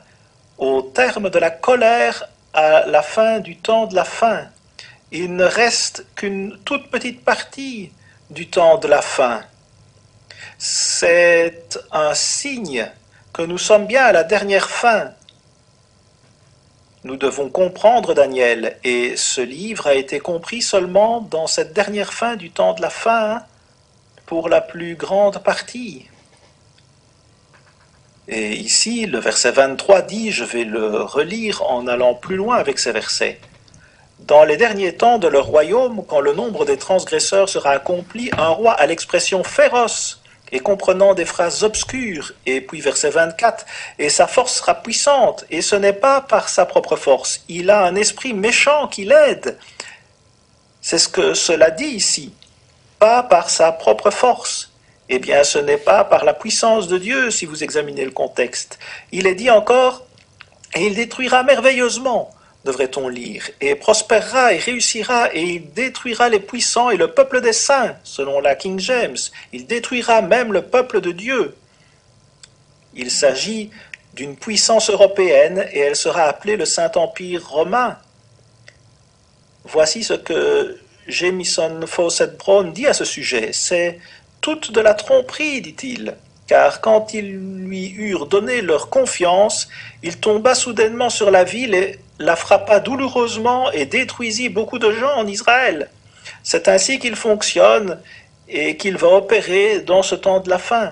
Speaker 7: au terme de la colère à la fin du temps de la fin. Il ne reste qu'une toute petite partie du temps de la fin. C'est un signe que nous sommes bien à la dernière fin. Nous devons comprendre Daniel, et ce livre a été compris seulement dans cette dernière fin du temps de la fin, pour la plus grande partie. Et ici, le verset 23 dit, je vais le relire en allant plus loin avec ces versets. Dans les derniers temps de leur royaume, quand le nombre des transgresseurs sera accompli, un roi à l'expression féroce et comprenant des phrases obscures, et puis verset 24, et sa force sera puissante, et ce n'est pas par sa propre force, il a un esprit méchant qui l'aide. C'est ce que cela dit ici, pas par sa propre force. Eh bien, ce n'est pas par la puissance de Dieu, si vous examinez le contexte. Il est dit encore, et il détruira merveilleusement, devrait-on lire, et prospérera et réussira, et il détruira les puissants et le peuple des saints, selon la King James. Il détruira même le peuple de Dieu. Il s'agit d'une puissance européenne, et elle sera appelée le Saint-Empire romain. Voici ce que Jamieson Fawcett Brown dit à ce sujet. C'est toute de la tromperie, dit-il, car quand ils lui eurent donné leur confiance, il tomba soudainement sur la ville et la frappa douloureusement et détruisit beaucoup de gens en Israël. C'est ainsi qu'il fonctionne et qu'il va opérer dans ce temps de la fin.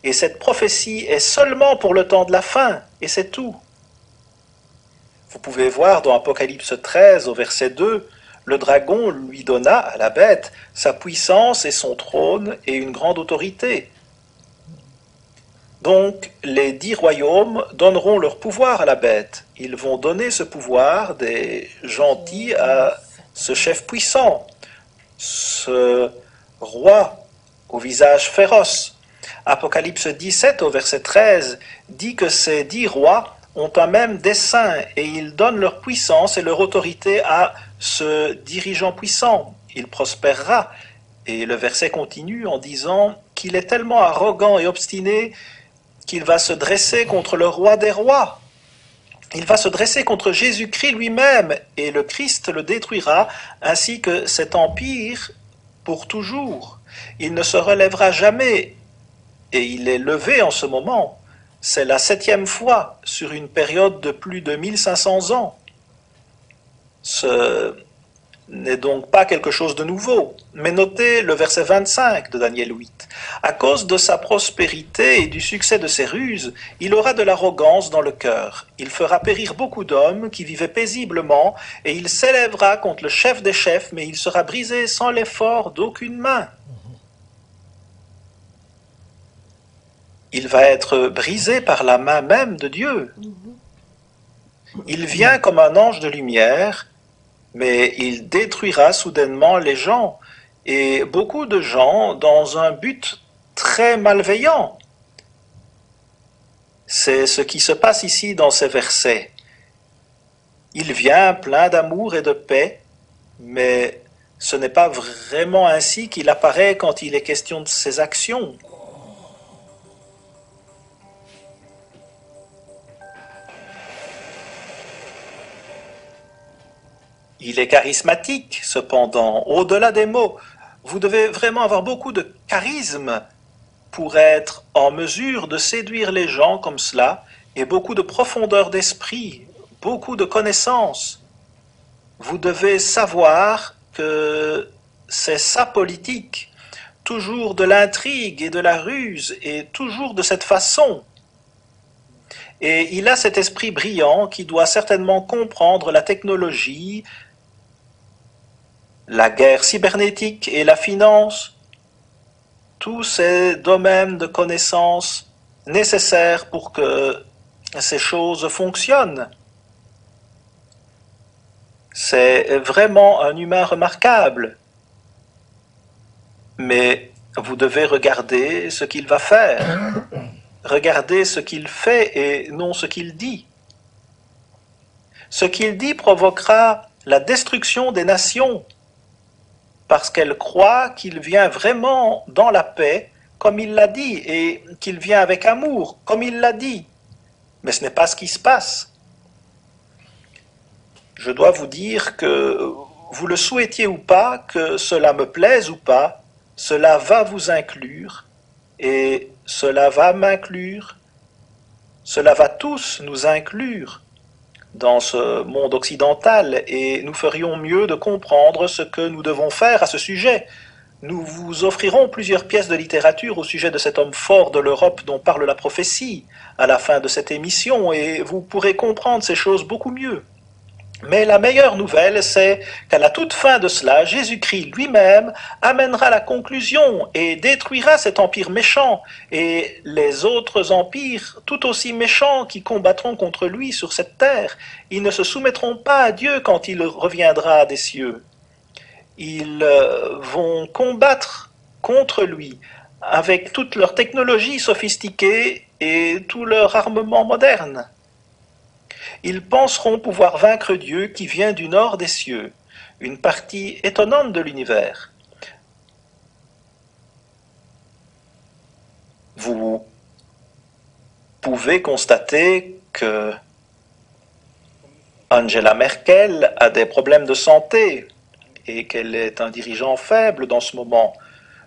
Speaker 7: Et cette prophétie est seulement pour le temps de la fin, et c'est tout. Vous pouvez voir dans Apocalypse 13 au verset 2, le dragon lui donna à la bête sa puissance et son trône et une grande autorité. Donc, les 10 royaumes donneront leur pouvoir à la bête. Ils vont donner ce pouvoir des gentils à ce chef puissant, ce roi au visage féroce. Apocalypse 17 au verset 13 dit que ces 10 rois ont un même dessein et ils donnent leur puissance et leur autorité à ce dirigeant puissant. Il prospérera. Et le verset continue en disant qu'il est tellement arrogant et obstiné qu'il va se dresser contre le roi des rois. Il va se dresser contre Jésus-Christ lui-même, et le Christ le détruira, ainsi que cet empire pour toujours. Il ne se relèvera jamais, et il est levé en ce moment. C'est la 7e fois sur une période de plus de 1500 ans. Ce n'est donc pas quelque chose de nouveau. Mais notez le verset 25 de Daniel 8. À cause de sa prospérité et du succès de ses ruses, il aura de l'arrogance dans le cœur. Il fera périr beaucoup d'hommes qui vivaient paisiblement, et il s'élèvera contre le chef des chefs, mais il sera brisé sans l'effort d'aucune main. Il va être brisé par la main même de Dieu. Il vient comme un ange de lumière, mais il détruira soudainement les gens, et beaucoup de gens dans un but très malveillant. C'est ce qui se passe ici dans ces versets. Il vient plein d'amour et de paix, mais ce n'est pas vraiment ainsi qu'il apparaît quand il est question de ses actions. Il est charismatique, cependant, au-delà des mots. Vous devez vraiment avoir beaucoup de charisme pour être en mesure de séduire les gens comme cela, et beaucoup de profondeur d'esprit, beaucoup de connaissances. Vous devez savoir que c'est sa politique, toujours de l'intrigue et de la ruse, et toujours de cette façon. Et il a cet esprit brillant qui doit certainement comprendre la technologie, la guerre cybernétique et la finance, tous ces domaines de connaissances nécessaires pour que ces choses fonctionnent. C'est vraiment un humain remarquable. Mais vous devez regarder ce qu'il va faire. Regardez ce qu'il fait et non ce qu'il dit. Ce qu'il dit provoquera la destruction des nations parce qu'elles croient qu'il vient vraiment dans la paix comme il l'a dit et qu'il vient avec amour comme il l'a dit. Mais ce n'est pas ce qui se passe. Je dois vous dire que vous le souhaitiez ou pas, que cela me plaise ou pas, cela va vous inclure et cela va m'inclure, cela va tous nous inclure dans ce monde occidental et nous ferions mieux de comprendre ce que nous devons faire à ce sujet. Nous vous offrirons plusieurs pièces de littérature au sujet de cet homme fort de l'Europe dont parle la prophétie à la fin de cette émission et vous pourrez comprendre ces choses beaucoup mieux. Mais la meilleure nouvelle, c'est qu'à la toute fin de cela, Jésus-Christ lui-même amènera la conclusion et détruira cet empire méchant et les autres empires tout aussi méchants qui combattront contre lui sur cette terre. Ils ne se soumettront pas à Dieu quand il reviendra des cieux. Ils vont combattre contre lui avec toute leur technologie sophistiquée et tout leur armement moderne. Ils penseront pouvoir vaincre Dieu qui vient du nord des cieux, une partie étonnante de l'univers. Vous pouvez constater que Angela Merkel a des problèmes de santé et qu'elle est un dirigeant faible dans ce moment.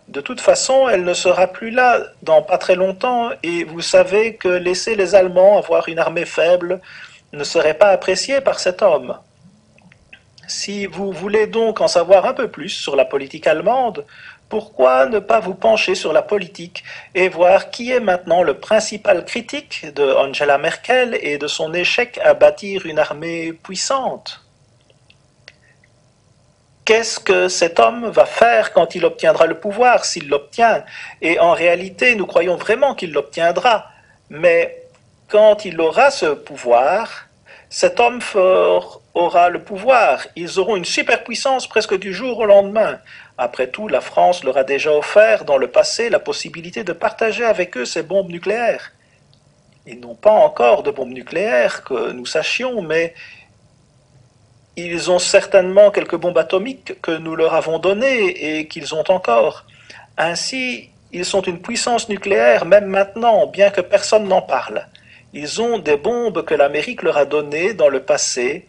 Speaker 7: De toute façon, elle ne sera plus là dans pas très longtemps et vous savez que laisser les Allemands avoir une armée faible ne serait pas apprécié par cet homme. Si vous voulez donc en savoir un peu plus sur la politique allemande, pourquoi ne pas vous pencher sur la politique et voir qui est maintenant le principal critique de Angela Merkel et de son échec à bâtir une armée puissante? Qu'est-ce que cet homme va faire quand il obtiendra le pouvoir, s'il l'obtient? Et en réalité, nous croyons vraiment qu'il l'obtiendra. Mais quand il aura ce pouvoir, cet homme fort aura le pouvoir. Ils auront une superpuissance presque du jour au lendemain. Après tout, la France leur a déjà offert dans le passé la possibilité de partager avec eux ses bombes nucléaires. Ils n'ont pas encore de bombes nucléaires que nous sachions, mais ils ont certainement quelques bombes atomiques que nous leur avons données et qu'ils ont encore. Ainsi, ils sont une puissance nucléaire même maintenant, bien que personne n'en parle. Ils ont des bombes que l'Amérique leur a données dans le passé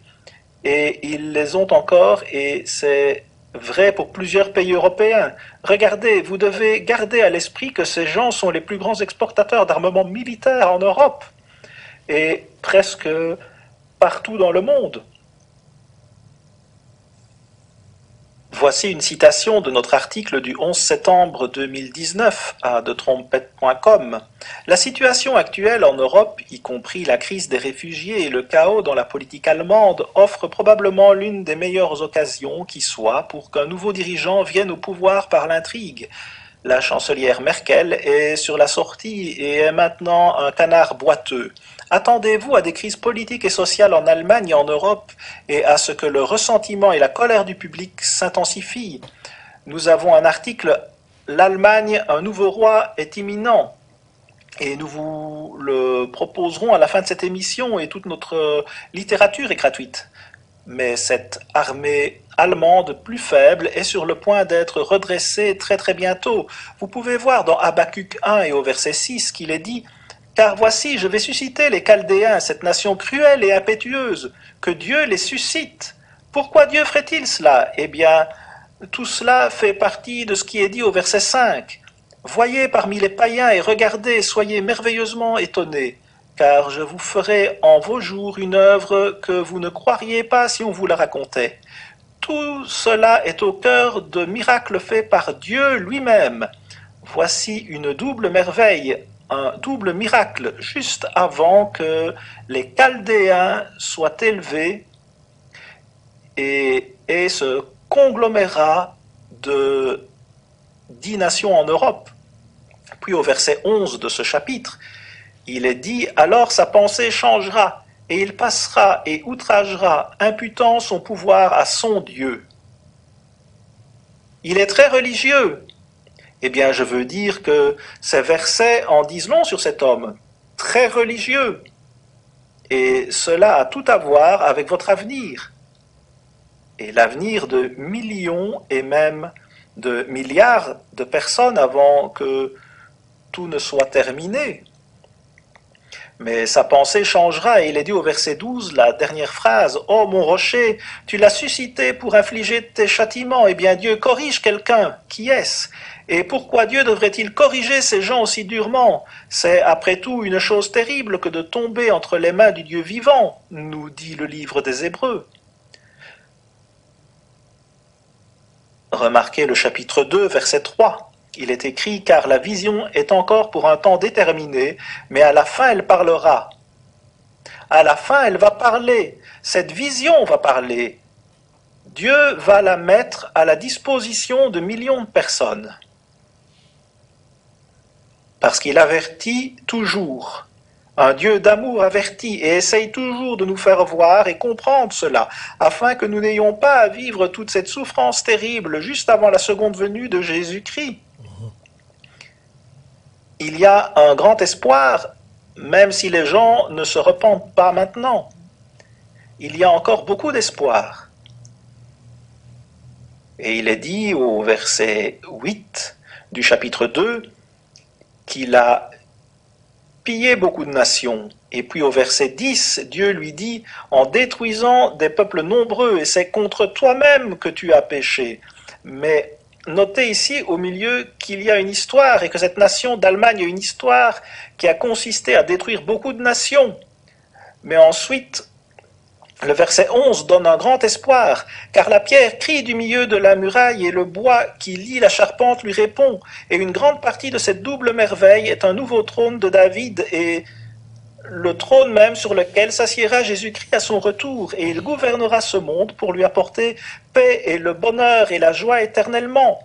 Speaker 7: et ils les ont encore et c'est vrai pour plusieurs pays européens. Regardez, vous devez garder à l'esprit que ces gens sont les plus grands exportateurs d'armements militaires en Europe et presque partout dans le monde. Voici une citation de notre article du 11 septembre 2019 à detrompette.com. La situation actuelle en Europe, y compris la crise des réfugiés et le chaos dans la politique allemande, offre probablement l'une des meilleures occasions qui soit pour qu'un nouveau dirigeant vienne au pouvoir par l'intrigue. La chancelière Merkel est sur la sortie et est maintenant un canard boiteux. Attendez-vous à des crises politiques et sociales en Allemagne et en Europe et à ce que le ressentiment et la colère du public s'intensifient. Nous avons un article « L'Allemagne, un nouveau roi est imminent » et nous vous le proposerons à la fin de cette émission et toute notre littérature est gratuite. Mais cette armée allemande plus faible est sur le point d'être redressée très très bientôt. Vous pouvez voir dans Habacuc 1 et au verset 6 qu'il est dit « Car voici, je vais susciter les Chaldéens, cette nation cruelle et impétueuse, que Dieu les suscite. » Pourquoi Dieu ferait-il cela? Eh bien, tout cela fait partie de ce qui est dit au verset 5. « Voyez parmi les païens et regardez, soyez merveilleusement étonnés. Car je vous ferai en vos jours une œuvre que vous ne croiriez pas si on vous la racontait. Tout cela est au cœur de miracles faits par Dieu lui-même. Voici une double merveille. un double miracle juste avant que les Chaldéens soient élevés et ce conglomérat de 10 nations en Europe. Puis au verset 11 de ce chapitre, il est dit « Alors sa pensée changera, et il passera et outragera, imputant son pouvoir à son Dieu. » Il est très religieux. Eh bien, je veux dire que ces versets en disent long sur cet homme, très religieux. Et cela a tout à voir avec votre avenir. Et l'avenir de millions et même de milliards de personnes avant que tout ne soit terminé. Mais sa pensée changera, et il est dit au verset 12, la dernière phrase, « Oh mon rocher, tu l'as suscité pour infliger tes châtiments. Eh bien Dieu corrige quelqu'un. Qui est-ce? Et pourquoi Dieu devrait-il corriger ces gens aussi durement? C'est après tout une chose terrible que de tomber entre les mains du Dieu vivant, nous dit le livre des Hébreux. » Remarquez le chapitre 2, verset 3. Il est écrit « Car la vision est encore pour un temps déterminé, mais à la fin elle parlera. » À la fin elle va parler. Cette vision va parler. Dieu va la mettre à la disposition de millions de personnes. Parce qu'il avertit toujours. Un Dieu d'amour avertit et essaye toujours de nous faire voir et comprendre cela, afin que nous n'ayons pas à vivre toute cette souffrance terrible juste avant la seconde venue de Jésus-Christ. Il y a un grand espoir, même si les gens ne se repentent pas maintenant. Il y a encore beaucoup d'espoir. Et il est dit au verset 8 du chapitre 2 qu'il a pillé beaucoup de nations. Et puis au verset 10, Dieu lui dit « En détruisant des peuples nombreux, et c'est contre toi-même que tu as péché. » Mais notez ici au milieu qu'il y a une histoire et que cette nation d'Allemagne a une histoire qui a consisté à détruire beaucoup de nations. Mais ensuite, le verset 11 donne un grand espoir, car la pierre crie du milieu de la muraille et le bois qui lie la charpente lui répond. Et une grande partie de cette double merveille est un nouveau trône de David et le trône même sur lequel s'assiera Jésus-Christ à son retour, et il gouvernera ce monde pour lui apporter paix et le bonheur et la joie éternellement.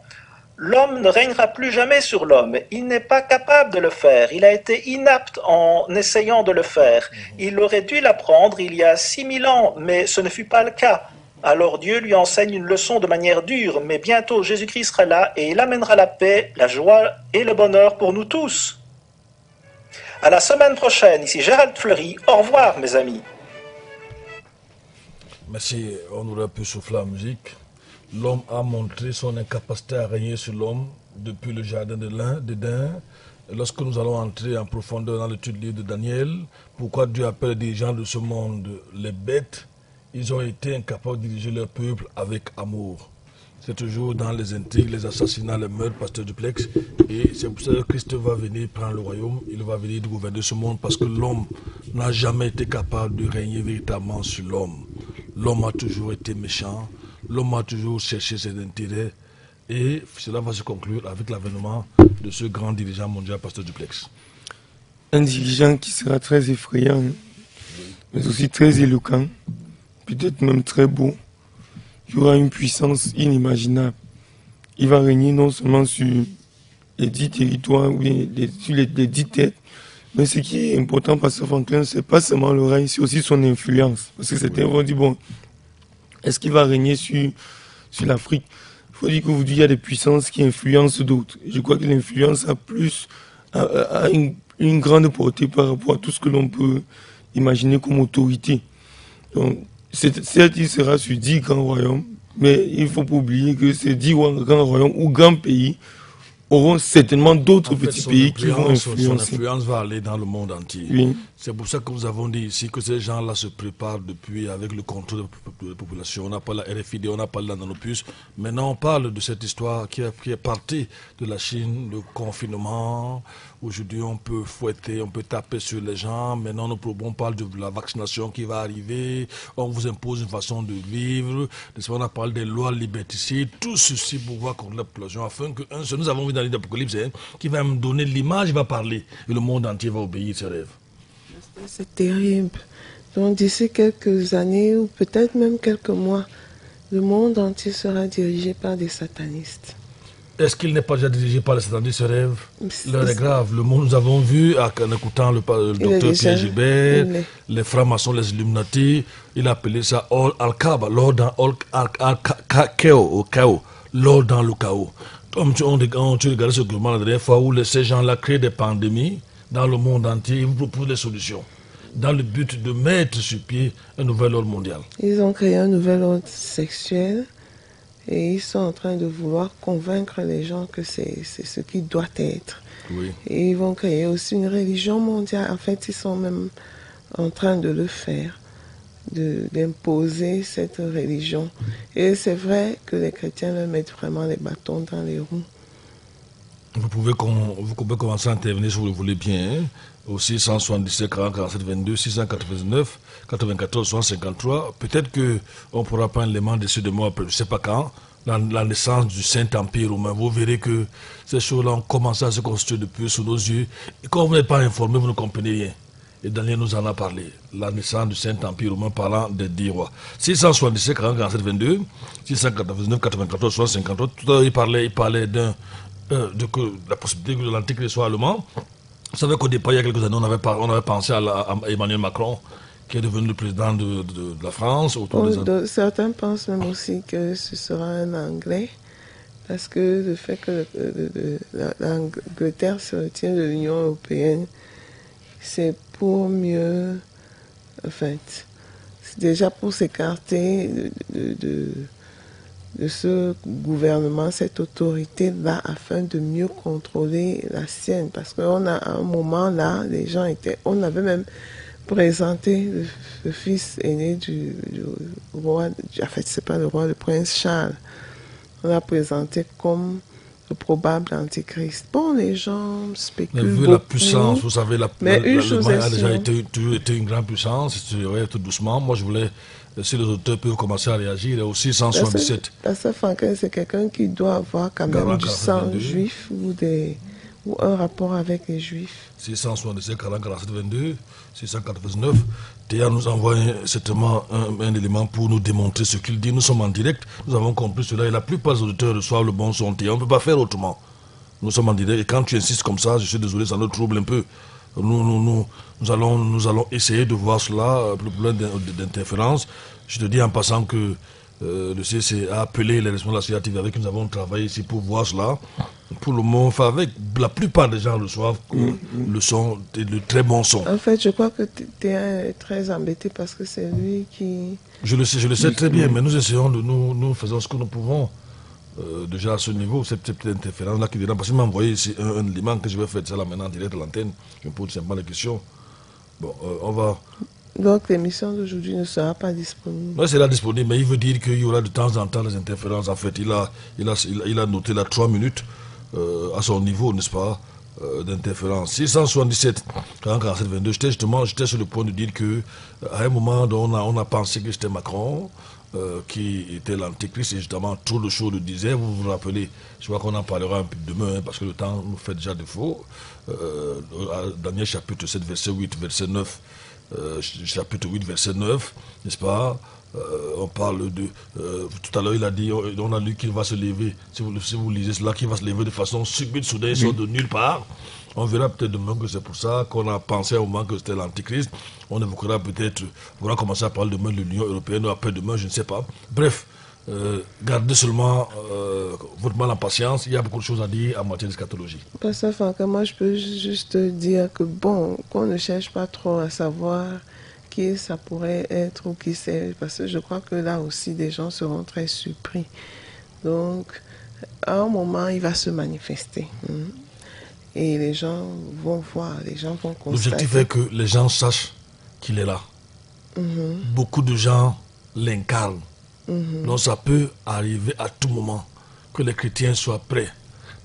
Speaker 7: L'homme ne régnera plus jamais sur l'homme, il n'est pas capable de le faire, il a été inapte en essayant de le faire. Il aurait dû l'apprendre il y a 6000 ans, mais ce ne fut pas le cas. Alors Dieu lui enseigne une leçon de manière dure, mais bientôt Jésus-Christ sera là et il amènera la paix, la joie et le bonheur pour nous tous. À la semaine prochaine, ici Gérald Fleury. Au revoir, mes amis.
Speaker 3: Merci, on aurait pu souffler la musique. L'homme a montré son incapacité à régner sur l'homme depuis le jardin d'Éden. Lorsque nous allons entrer en profondeur dans l'étude du livre de Daniel, pourquoi Dieu appelle les dirigeants de ce monde les bêtes? Ils ont été incapables de diriger leur peuple avec amour. C'est toujours dans les intrigues, les assassinats, les meurtres, pasteur Duplex. Et c'est pour ça que Christ va venir prendre le royaume. Il va venir gouverner ce monde parce que l'homme n'a jamais été capable de régner véritablement sur l'homme. L'homme a toujours été méchant. L'homme a toujours cherché ses intérêts. Et cela va se conclure avec l'avènement de ce grand dirigeant mondial, pasteur Duplex.
Speaker 4: Un dirigeant qui sera très effrayant, mais aussi très éloquent, peut-être même très beau. Il y aura une puissance inimaginable. Il va régner non seulement sur les 10 territoires ou sur les 10 têtes, mais ce qui est important, pasteur Franklin, c'est pas seulement le règne, c'est aussi son influence. Parce que certains vont dire, bon, est-ce qu'il va régner sur l'Afrique? Il faut dire qu'aujourd'hui, il y a des puissances qui influencent d'autres. Je crois que l'influence a une grande portée par rapport à tout ce que l'on peut imaginer comme autorité. Donc, certes, il sera sur 10 grands royaumes, mais il ne faut pas oublier que ces 10 grands royaumes ou grands pays auront certainement d'autres petits pays qui vont influencer.
Speaker 3: Son influence va aller dans le monde entier.
Speaker 4: Oui.
Speaker 3: C'est pour ça que nous avons dit ici que ces gens-là se préparent depuis avec le contrôle de la population. On n'a pas la RFID, on n'a pas la nanopus. Maintenant, on parle de cette histoire qui est partie de la Chine, le confinement. Aujourd'hui, on peut fouetter, on peut taper sur les gens. Maintenant, on parle de la vaccination qui va arriver. On vous impose une façon de vivre. On a parlé des lois liberticides. Tout ceci pour voir contre la population afin que nous avons vu dans l'Apocalypse qui va me donner l'image, il va parler. Et le monde entier va obéir ses rêves.
Speaker 2: C'est terrible. Donc d'ici quelques années ou peut-être même quelques mois, le monde entier sera dirigé par des satanistes.
Speaker 3: Est-ce qu'il n'est pas déjà dirigé par les satanistes, ce rêve? L'heure est grave. Le monde, nous avons vu, en écoutant le docteur Pierre Gilbert, les francs-maçons, les Illuminati, il a appelé ça Al-Kaaba, l'or dans l'or dans le chaos. Comme tu regardes ce gouvernement la dernière fois où ces gens-là créent des pandémies dans le monde entier, ils vous proposent des solutions dans le but de mettre sur pied un nouvel ordre mondial.
Speaker 2: Ils ont créé un nouvel ordre sexuel et ils sont en train de vouloir convaincre les gens que c'est ce qui doit être.
Speaker 3: Oui.
Speaker 2: Et ils vont créer aussi une religion mondiale. En fait, ils sont même en train de le faire, d'imposer cette religion. Et c'est vrai que les chrétiens leur mettent vraiment les bâtons dans les roues.
Speaker 3: Vous pouvez commencer à intervenir si vous le voulez bien. Hein? Au 677 40 47 22 689 94 153. Peut-être qu'on pourra prendre l'élément de de moi, je ne sais pas quand, la naissance du Saint-Empire romain. Vous verrez que ces choses-là ont commencé à se construire depuis sous nos yeux. Et quand vous n'êtes pas informé, vous ne comprenez rien. Et Daniel nous en a parlé. La naissance du Saint-Empire romain parlant des 10 rois. 677 40 47 22 699 94 153. Tout à l'heure, il parlait de la possibilité que l'Antichrist soit allemand. Vous savez qu'au départ, il y a quelques années, on avait pensé à Emmanuel Macron, qui est devenu le président de la France.
Speaker 2: Certains pensent même aussi que ce sera un Anglais, parce que le fait que l'Angleterre se retire de l'Union européenne, c'est pour mieux, en fait, c'est déjà pour s'écarter de ce gouvernement, cette autorité-là, afin de mieux contrôler la sienne. Parce qu'on a à un moment là, les gens on avait même présenté le fils aîné du roi, en fait c'est pas le roi, le prince Charles. On l'a présenté comme le probable antichrist. Bon, les gens spéculent
Speaker 3: beaucoup. La puissance, vous savez, l'Allemagne a déjà été une grande puissance, c'est tout doucement. Moi je voulais... Si les auteurs peuvent commencer à réagir, au 677.
Speaker 2: Pasteur Franquin, c'est quelqu'un qui doit avoir quand même du sang juif ou un rapport avec les juifs.
Speaker 3: 677, 40, 47, 22, 699. Théa nous envoie certainement un élément pour nous démontrer ce qu'il dit. Nous sommes en direct, nous avons compris cela et la plupart des auditeurs reçoivent le bon son. Théa, on ne peut pas faire autrement. Nous sommes en direct et quand tu insistes comme ça, je suis désolé, ça nous trouble un peu. Nous allons essayer de voir cela, le problème d'interférence. Je te dis en passant que le CC a appelé les responsables de la société avec qui nous avons travaillé ici pour voir cela. Pour le moment, avec la plupart des gens reçoivent le son, de très bon son.
Speaker 2: En fait, je crois que tu es très embêté parce que c'est lui qui...
Speaker 3: Je le sais très bien, mais nous essayons nous faisons ce que nous pouvons. Déjà à ce niveau, cette petite interférence-là qui vient, parce qu'il m'a envoyé ici un élément que je vais faire ça là maintenant en direct à l'antenne. Je me pose simplement la question. Bon, on va...
Speaker 2: Donc l'émission d'aujourd'hui ne sera pas disponible.
Speaker 3: Oui, c'est là disponible, mais il veut dire qu'il y aura de temps en temps des interférences. En fait, il a noté là 3 minutes à son niveau, n'est-ce pas, d'interférence. 677, 47, 22, j'étais sur le point de dire qu'à un moment, on a pensé que c'était Macron. Qui était l'antéchrist et justement trop de choses le disaient, vous vous rappelez, je crois qu'on en parlera un peu demain parce que le temps nous fait déjà défaut. Daniel chapitre 7 verset 8 verset 9 chapitre 8 verset 9, n'est-ce pas, on parle de tout à l'heure il a dit, on a lu qu'il va se lever, si vous lisez cela, qu'il va se lever de façon subite, soudain, il sort de nulle part. On verra peut-être demain que c'est pour ça qu'on a pensé au moment que c'était l'antichrist. On évoquera peut-être, on va commencer à parler demain de l'Union européenne ou après-demain, je ne sais pas. Bref, gardez seulement votre mal en patience. Il y a beaucoup de choses à dire en matière d'eschatologie.
Speaker 2: Pasteur Franquin, moi je peux juste dire que bon, qu'on ne cherche pas trop à savoir qui ça pourrait être ou qui c'est, parce que je crois que là aussi des gens seront très surpris. Donc, à un moment, il va se manifester. Et les gens vont voir, les gens vont constater.
Speaker 3: L'objectif est que les gens sachent qu'il est là. Beaucoup de gens l'incarnent. Donc ça peut arriver à tout moment que les chrétiens soient prêts.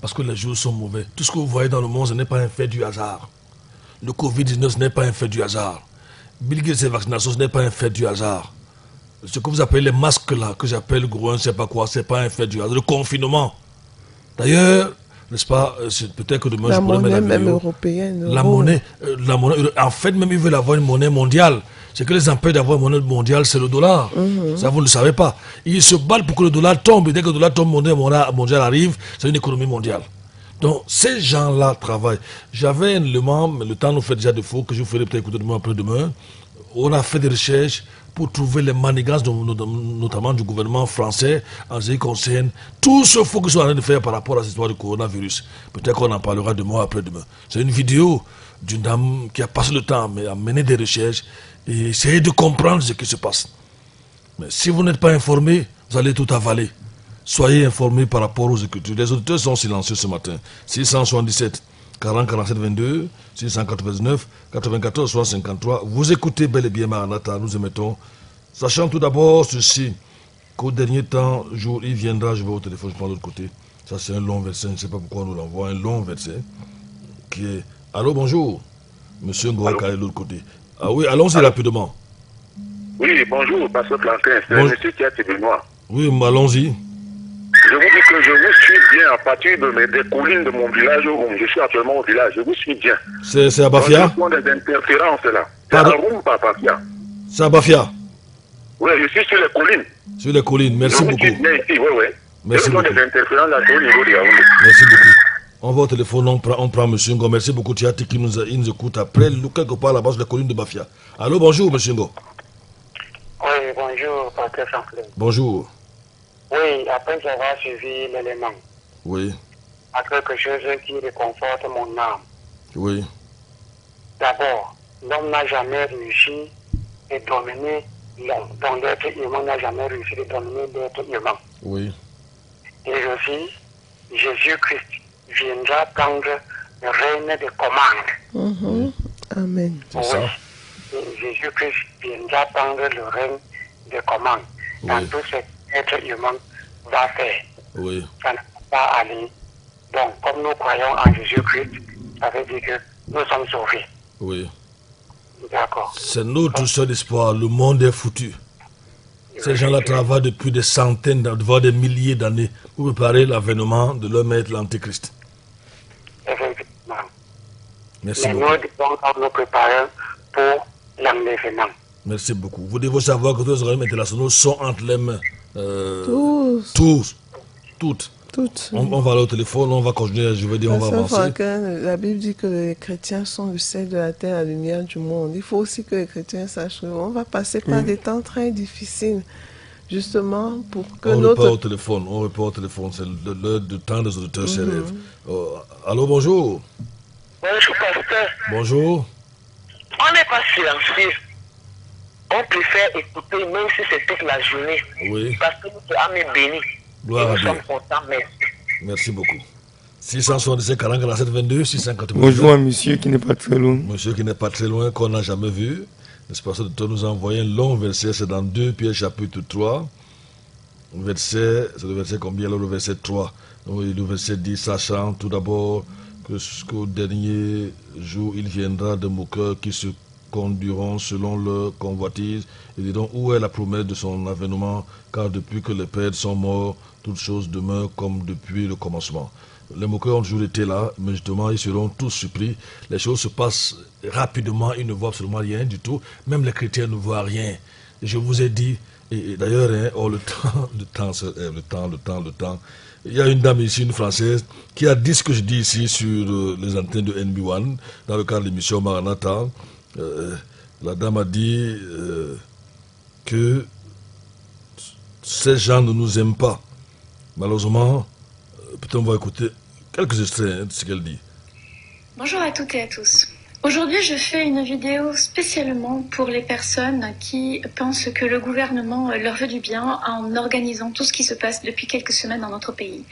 Speaker 3: Parce que les jours sont mauvais. Tout ce que vous voyez dans le monde, ce n'est pas un fait du hasard. Le Covid-19, ce n'est pas un fait du hasard. Bill Gates et vaccination, ce n'est pas un fait du hasard. Ce que vous appelez les masques là, que j'appelle gros, je ne sais pas quoi, ce n'est pas un fait du hasard. Le confinement. D'ailleurs, n'est-ce pas, peut-être que demain
Speaker 2: la
Speaker 3: je pourrais mettre la
Speaker 2: monnaie même
Speaker 3: vidéo.
Speaker 2: européenne.
Speaker 3: La monnaie, en fait, même ils veulent avoir une monnaie mondiale. Ce que les empêche d'avoir une monnaie mondiale, c'est le dollar. Ça, vous ne le savez pas. Ils se battent pour que le dollar tombe. Et dès que le dollar tombe, la monnaie mondiale arrive, c'est une économie mondiale. Donc, ces gens-là travaillent. J'avais un élément, mais le temps nous fait déjà défaut, que je vous ferai peut-être écouter demain après-demain. On a fait des recherches pour trouver les manigances, notamment du gouvernement français, en ce qui concerne tout ce qu'il qu'ils sont en train de faire par rapport à cette histoire du coronavirus. Peut-être qu'on en parlera demain après-demain. C'est une vidéo d'une dame qui a passé le temps à mener des recherches et essayer de comprendre ce qui se passe. Mais si vous n'êtes pas informé, vous allez tout avaler. Soyez informés par rapport aux écritures. Les auditeurs sont silencieux ce matin. 677 40 47 22, 699 94 53. Vous écoutez bel et bien Maranatha, nous émettons. Sachant tout d'abord ceci, qu'au dernier temps, jour, il viendra, je vais au téléphone, je prends de l'autre côté. Ça c'est un long verset, je ne sais pas pourquoi on nous l'envoie, un long verset. Qui est... Allô, bonjour. Monsieur Ngouaka est de l'autre côté. Ah oui, allons-y rapidement.
Speaker 8: Oui, bonjour, Pasteur Plantin, c'est monsieur qui a été Benoît.
Speaker 3: Oui, allons-y.
Speaker 8: Je vous dis que je vous suis bien à partir des collines de mon village où je suis actuellement au village. Je vous suis bien.
Speaker 3: C'est à Bafia?
Speaker 8: Ce sont des interférences là. C'est
Speaker 3: Pardon?
Speaker 8: à Rumba, Bafia.
Speaker 3: C'est à Bafia?
Speaker 8: Oui, je suis sur les collines.
Speaker 3: Sur les collines, merci beaucoup.
Speaker 8: Je vous suis bien ici, oui.
Speaker 3: Merci
Speaker 8: Ce sont
Speaker 3: beaucoup.
Speaker 8: des interférences là au niveau de Yaoundé.
Speaker 3: Merci beaucoup. On va au téléphone, on prend M. Ngo. Merci beaucoup, Tiati, qui nous écoute après, quelque part là-bas sur les collines de Bafia. Allô, bonjour, M. Ngo.
Speaker 9: Oui, bonjour, Pasteur Franklin.
Speaker 3: Bonjour.
Speaker 9: Oui, après avoir suivi l'élément,
Speaker 3: Oui.
Speaker 9: à quelque chose qui réconforte mon âme.
Speaker 3: Oui.
Speaker 9: D'abord, l'homme n'a jamais réussi à dominer l'homme. Donc l'être humain n'a jamais réussi à dominer l'être humain.
Speaker 3: Oui.
Speaker 9: Et aussi, Jésus-Christ viendra prendre le règne de commande.
Speaker 2: Amen.
Speaker 3: C'est ça.
Speaker 9: Et Jésus-Christ viendra prendre le règne de commande dans tout ce qu'être humain va faire.
Speaker 3: Oui.
Speaker 9: Ça ne va pas aller. Donc, comme nous croyons en Jésus-Christ, ça veut dire que nous sommes sauvés.
Speaker 3: Oui.
Speaker 9: D'accord.
Speaker 3: C'est notre seul espoir. Le monde est foutu. Ces gens-là travaillent depuis des centaines, voire des milliers d'années pour préparer l'avènement de leur maître, l'Antéchrist.
Speaker 9: Effectivement.
Speaker 3: Merci
Speaker 9: Mais
Speaker 3: beaucoup.
Speaker 9: nous devons nous préparer pour l'enlèvement.
Speaker 3: Merci beaucoup. Vous devez savoir que tous les organismes internationaux sont entre les mains.
Speaker 2: Tous.
Speaker 3: Toutes.
Speaker 2: Toutes.
Speaker 3: On va aller au téléphone, on va continuer, je veux dire, on va
Speaker 2: Pasteur
Speaker 3: avancer.
Speaker 2: Franklin, la Bible dit que les chrétiens sont le sel de la terre, la lumière du monde. Il faut aussi que les chrétiens sachent qu'on va passer par des temps très difficiles, justement pour que
Speaker 3: On
Speaker 2: notre...
Speaker 3: répond au téléphone, c'est l'heure de temps des auditeurs s'élève. Allô, bonjour.
Speaker 9: Bonjour, pasteur.
Speaker 3: Bonjour.
Speaker 9: On n'est pas silencieux. On préfère écouter, même si c'est toute la journée.
Speaker 3: Oui.
Speaker 9: Parce que nous sommes bénis.
Speaker 3: Gloire à
Speaker 9: Nous
Speaker 3: Dieu.
Speaker 9: sommes contents, merci.
Speaker 3: Merci beaucoup. 677 40 47 22 680.
Speaker 4: Bonjour à monsieur qui n'est pas très loin.
Speaker 3: Monsieur qui n'est pas très loin, qu'on n'a jamais vu. N'est-ce pas, de nous a envoyé un long verset, c'est dans 2 Pierre chapitre 3. C'est le verset combien? Alors, le verset 3. Oui, le verset dit, sachant tout d'abord que jusqu'au dernier jour, il viendra de moqueurs qui se conduiront selon leur convoitise. Et diront, où est la promesse de son avènement? Car depuis que les pères sont morts, toutes choses demeurent comme depuis le commencement. Les moqueurs ont toujours été là, mais justement, ils seront tous surpris. Les choses se passent rapidement, ils ne voient absolument rien du tout. Même les chrétiens ne voient rien. Et je vous ai dit, et d'ailleurs, le temps. Il y a une dame ici, une Française, qui a dit ce que je dis ici sur les antennes de NB1, dans le cadre de l'émission Maranatha. La dame a dit que ces gens ne nous aiment pas. Malheureusement, peut-être on va écouter quelques extraits de ce qu'elle dit.
Speaker 10: Bonjour à toutes et à tous. Aujourd'hui, je fais une vidéo spécialement pour les personnes qui pensent que le gouvernement leur veut du bien en organisant tout ce qui se passe depuis quelques semaines dans notre pays.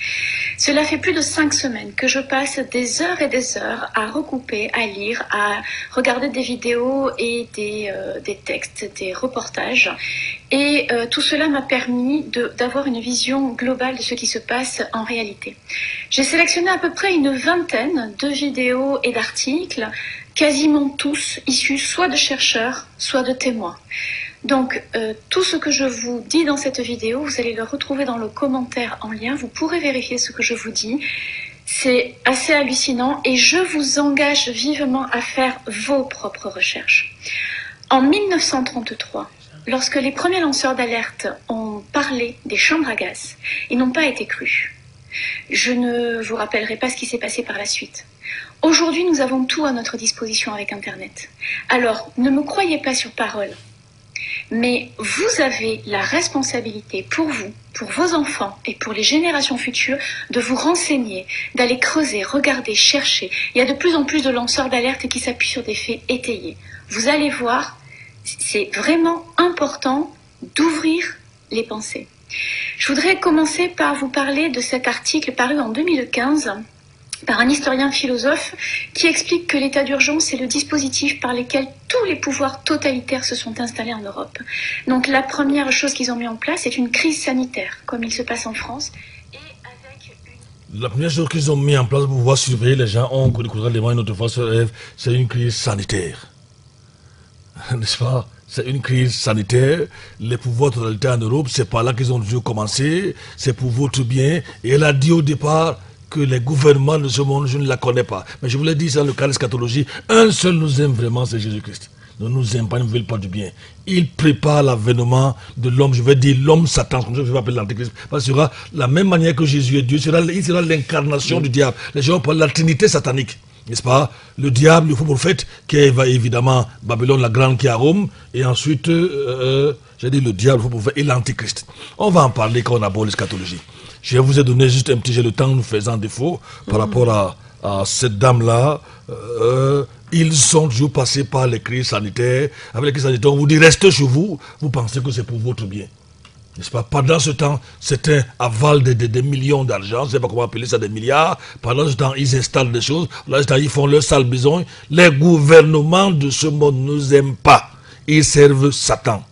Speaker 10: Cela fait plus de 5 semaines que je passe des heures et des heures à recouper, à lire, à regarder des vidéos et des textes, des reportages. Et tout cela m'a permis d'avoir une vision globale de ce qui se passe en réalité. J'ai sélectionné à peu près une vingtaine de vidéos et d'articles, quasiment tous issus soit de chercheurs, soit de témoins. Donc, tout ce que je vous dis dans cette vidéo, vous allez le retrouver dans le commentaire en lien. Vous pourrez vérifier ce que je vous dis. C'est assez hallucinant et je vous engage vivement à faire vos propres recherches. En 1933, lorsque les premiers lanceurs d'alerte ont parlé des chambres à gaz, ils n'ont pas été crus. Je ne vous rappellerai pas ce qui s'est passé par la suite. Aujourd'hui, nous avons tout à notre disposition avec Internet. Alors, ne me croyez pas sur parole, mais vous avez la responsabilité pour vous, pour vos enfants et pour les générations futures de vous renseigner, d'aller creuser, regarder, chercher. Il y a de plus en plus de lanceurs d'alerte qui s'appuient sur des faits étayés. Vous allez voir, c'est vraiment important d'ouvrir les pensées. Je voudrais commencer par vous parler de cet article paru en 2015 par un historien philosophe qui explique que l'état d'urgence est le dispositif par lequel tous les pouvoirs totalitaires se sont installés en Europe. Donc la première chose qu'ils ont mis en place, c'est une crise sanitaire, comme il se passe en France.
Speaker 3: La première chose qu'ils ont mis en place pour pouvoir surveiller les gens, on connaît les mots une autre fois se rêve, c'est une crise sanitaire. N'est-ce pas? C'est une crise sanitaire. Les pouvoirs totalitaires en Europe, c'est par là qu'ils ont dû commencer. C'est pour votre bien. Et elle a dit au départ que les gouvernements de ce monde, je ne la connais pas. Mais je vous l'ai dit, ça, le cas de l'eschatologie, un seul nous aime vraiment, c'est Jésus-Christ. Ne nous aime pas, ne nous veulent pas du bien. Il prépare l'avènement de l'homme, je vais dire l'homme Satan, comme ça je vais appeler l'antéchrist. Parce que sera la même manière que Jésus est Dieu, il sera l'incarnation du diable. Les gens parlent de la trinité satanique. N'est-ce pas? Le diable, le faux prophète, qui est évidemment Babylone la grande qui est à Rome, et ensuite, j'ai dit le diable, le faux prophète et l'antéchrist. On va en parler quand on aborde l'eschatologie. Je vous ai donné juste un petit jet de temps nous faisant défaut par rapport à cette dame-là. Ils sont toujours passés par les crises sanitaires. Avec les crises sanitaires, on vous dit restez chez vous, vous pensez que c'est pour votre bien. N'est-ce pas? Pendant ce temps, c'est un aval de millions d'argent, je ne sais pas comment appeler ça, des milliards. Pendant ce temps, ils installent des choses. Pendant ce temps, ils font leur sale besoin. Les gouvernements de ce monde ne nous aiment pas. Ils servent Satan.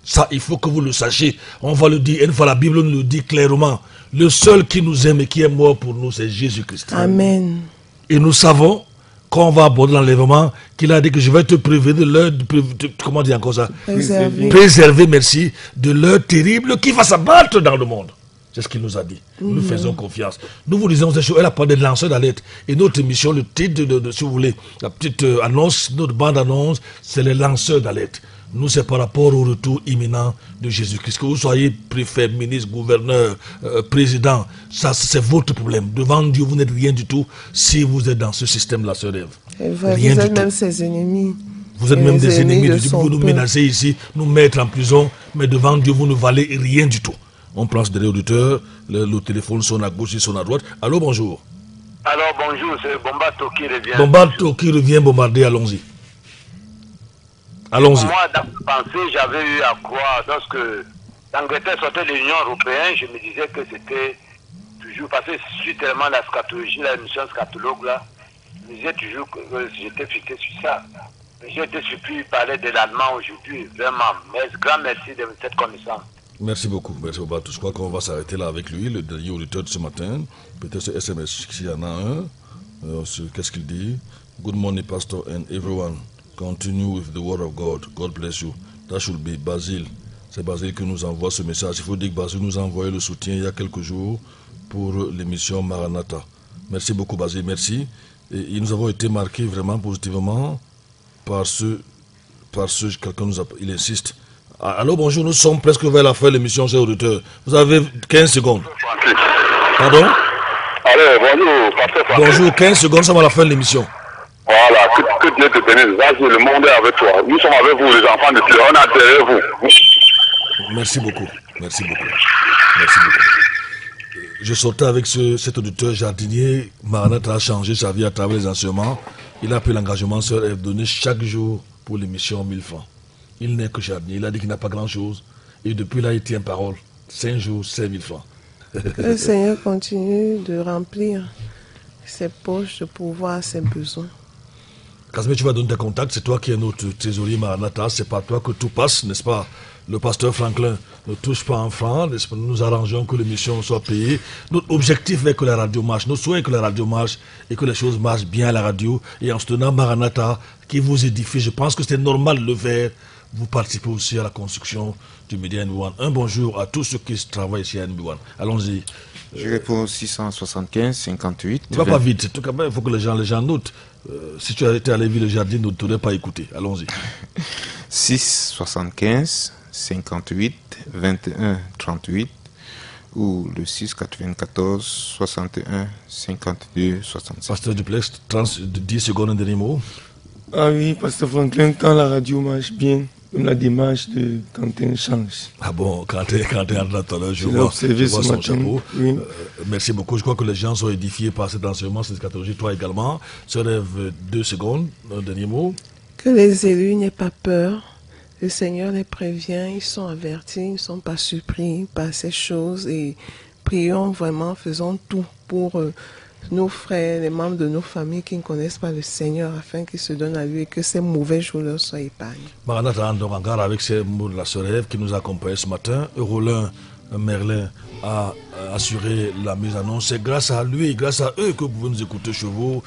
Speaker 3: Ça, il faut que vous le sachiez. On va le dire, une fois la Bible nous le dit clairement. Le seul qui nous aime et qui est mort pour nous, c'est Jésus-Christ.
Speaker 2: Amen.
Speaker 3: Et nous savons, quand on va aborder l'enlèvement, qu'il a dit que je vais te prévenir de l'heure, comment dire encore ça? Préserver, merci, de l'heure terrible qui va s'abattre dans le monde. C'est ce qu'il nous a dit. Nous faisons confiance. Nous vous disons ces choses. Elle a parlé de lanceurs d'alerte. Et notre émission, le titre si vous voulez, la petite annonce, notre bande-annonce, c'est les lanceurs d'alerte. Nous, c'est par rapport au retour imminent de Jésus-Christ. Que vous soyez préfet, ministre, gouverneur, président, ça, c'est votre problème. Devant Dieu, vous n'êtes rien du tout si vous êtes dans ce système-là, ce rêve.
Speaker 2: Rien vous êtes même ses ennemis.
Speaker 3: Vous êtes même des ennemis de Dieu. Vous nous menacez ici, nous mettre en prison, mais devant Dieu, vous ne valez rien du tout. On place des auditeurs, le téléphone sonne à gauche, il sonne à droite. Allô, bonjour.
Speaker 6: Alors, bonjour, c'est Bombato qui revient.
Speaker 3: Bombato qui revient bombarder, allons-y. Allons-y.
Speaker 6: Moi, dans ma pensée, j'avais eu à croire, lorsque l'Angleterre sortait de l'Union européenne, je me disais que c'était toujours, parce que je suis tellement la scatologie, la mission scatologue là, je me disais toujours que j'étais fixé sur ça. J'ai été surpris de parler de l'allemand aujourd'hui, vraiment, mais grand merci de cette connaissance.
Speaker 3: Merci beaucoup, merci Bombato. Je crois qu'on va s'arrêter là avec lui, le dernier auditeur de ce matin, peut-être ce SMS, s'il y en a un, qu'est-ce qu'il dit? Good morning, Pastor and everyone. Continue with the word of God. God bless you. That should be Basile. C'est Basile qui nous envoie ce message. Il faut dire que Basile nous a envoyé le soutien il y a quelques jours pour l'émission Maranatha. Merci beaucoup Basile, merci. Et nous avons été marqués vraiment positivement par ce quelqu'un nous a, il insiste. Alors bonjour, nous sommes presque vers la fin de l'émission, chers auditeurs. Vous avez 15 secondes. Pardon?
Speaker 8: Alors, bonjour, Pasteur Francis.
Speaker 3: Bonjour, 15 secondes, nous sommes à la fin de l'émission.
Speaker 8: Voilà, que Dieu te bénisse. Vas-y, le monde est avec toi. Nous sommes avec vous, les enfants de Dieu. On est derrière vous.
Speaker 3: Merci beaucoup. Merci beaucoup. Merci beaucoup. Je sortais avec cet auditeur jardinier. Maranatha a changé sa vie à travers les enseignements. Il a pris l'engagement, sœur Ève, donner chaque jour pour l'émission 1000 francs. Il n'est que jardinier, il a dit qu'il n'a pas grand-chose. Et depuis là, il tient parole. 5 jours, 5000 francs.
Speaker 2: Le Seigneur continue de remplir ses poches de pouvoir, ses besoins.
Speaker 3: Casimir, tu vas donner tes contacts, c'est toi qui es notre trésorier Maranatha, c'est par toi que tout passe, n'est-ce pas? Le pasteur Franklin ne touche pas un franc, n'est-ce pas? Nous arrangeons que l'émission soit payée. Notre objectif est que la radio marche, notre souhait est que la radio marche et que les choses marchent bien à la radio. Et en se tenant Maranatha, qui vous édifie, je pense que c'est normal de le faire. Vous participez aussi à la construction du média NB1. Un bonjour à tous ceux qui travaillent ici à NB1. Allons-y.
Speaker 11: Je réponds 675 58.
Speaker 3: Ne va pas vite, tout il faut que les gens notent. Si tu étais à Lévis-le-Jardin, nous ne t'auraient pas écouté. Allons-y.
Speaker 11: 675 58 21 38 ou le 694 61 52 67.
Speaker 3: Pasteur Duplex, 10 secondes, un dernier mot.
Speaker 4: Ah oui, Pasteur Franklin, quand la radio marche bien, même la démarche de Quentin change.
Speaker 3: Ah bon, Quentin en tout à l'heure, je vois son chapeau.
Speaker 4: Oui.
Speaker 3: Merci beaucoup. Je crois que les gens sont édifiés par cet enseignement, cette eschatologie. Toi également. Sœur Ève, 2 secondes, un dernier mot.
Speaker 2: Que les élus n'aient pas peur. Le Seigneur les prévient, ils sont avertis, ils ne sont pas surpris par ces choses et prions vraiment, faisons tout pour nos frères, les membres de nos familles qui ne connaissent pas le Seigneur afin qu'ils se donnent à lui et que ces mauvais jours leur soient épargnés.
Speaker 3: Maranatha, donc encore avec ces mots de la sœur Ève qui nous accompagne ce matin. Roland Merlin a assuré la mise en onde. C'est grâce à lui et grâce à eux que vous pouvez nous écouter chez vous.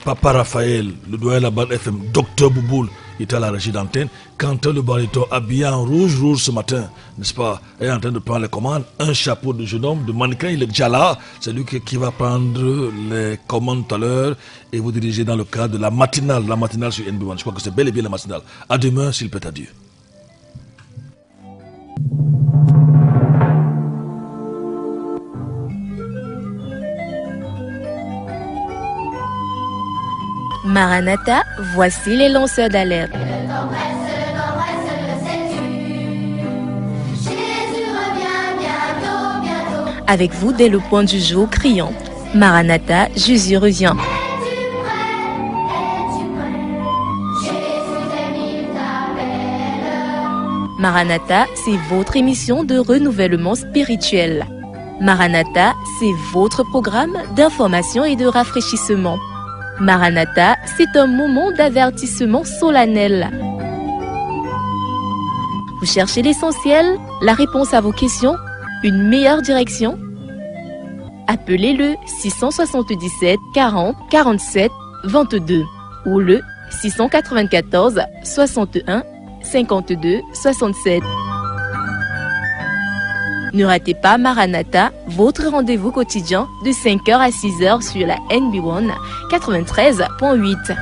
Speaker 3: Papa Raphaël, le doyen de la bande FM, Docteur Bouboul, était à la régie d'antenne. Quentin le baryton, habillé en rouge ce matin, n'est-ce pas, est en train de prendre les commandes. Un chapeau de jeune homme, de mannequin, il est déjà là. C'est lui qui va prendre les commandes tout à l'heure et vous diriger dans le cadre de la matinale sur NB1. Je crois que c'est bel et bien la matinale. À demain, s'il plaît à Dieu.
Speaker 1: Maranatha, voici les lanceurs d'alerte. Avec vous dès le point du jour criant Maranatha, Jésus revient. Maranatha, c'est votre émission de renouvellement spirituel. Maranatha, c'est votre programme d'information et de rafraîchissement. Maranatha, c'est un moment d'avertissement solennel. Vous cherchez l'essentiel, la réponse à vos questions, une meilleure direction? Appelez le 677 40 47 22 ou le 694 61 52 67. Ne ratez pas Maranatha, votre rendez-vous quotidien de 5h à 6h sur la NB1 93.8.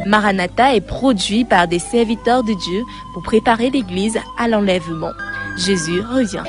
Speaker 1: Maranatha est produit par des serviteurs de Dieu pour préparer l'Église à l'enlèvement. Jésus revient.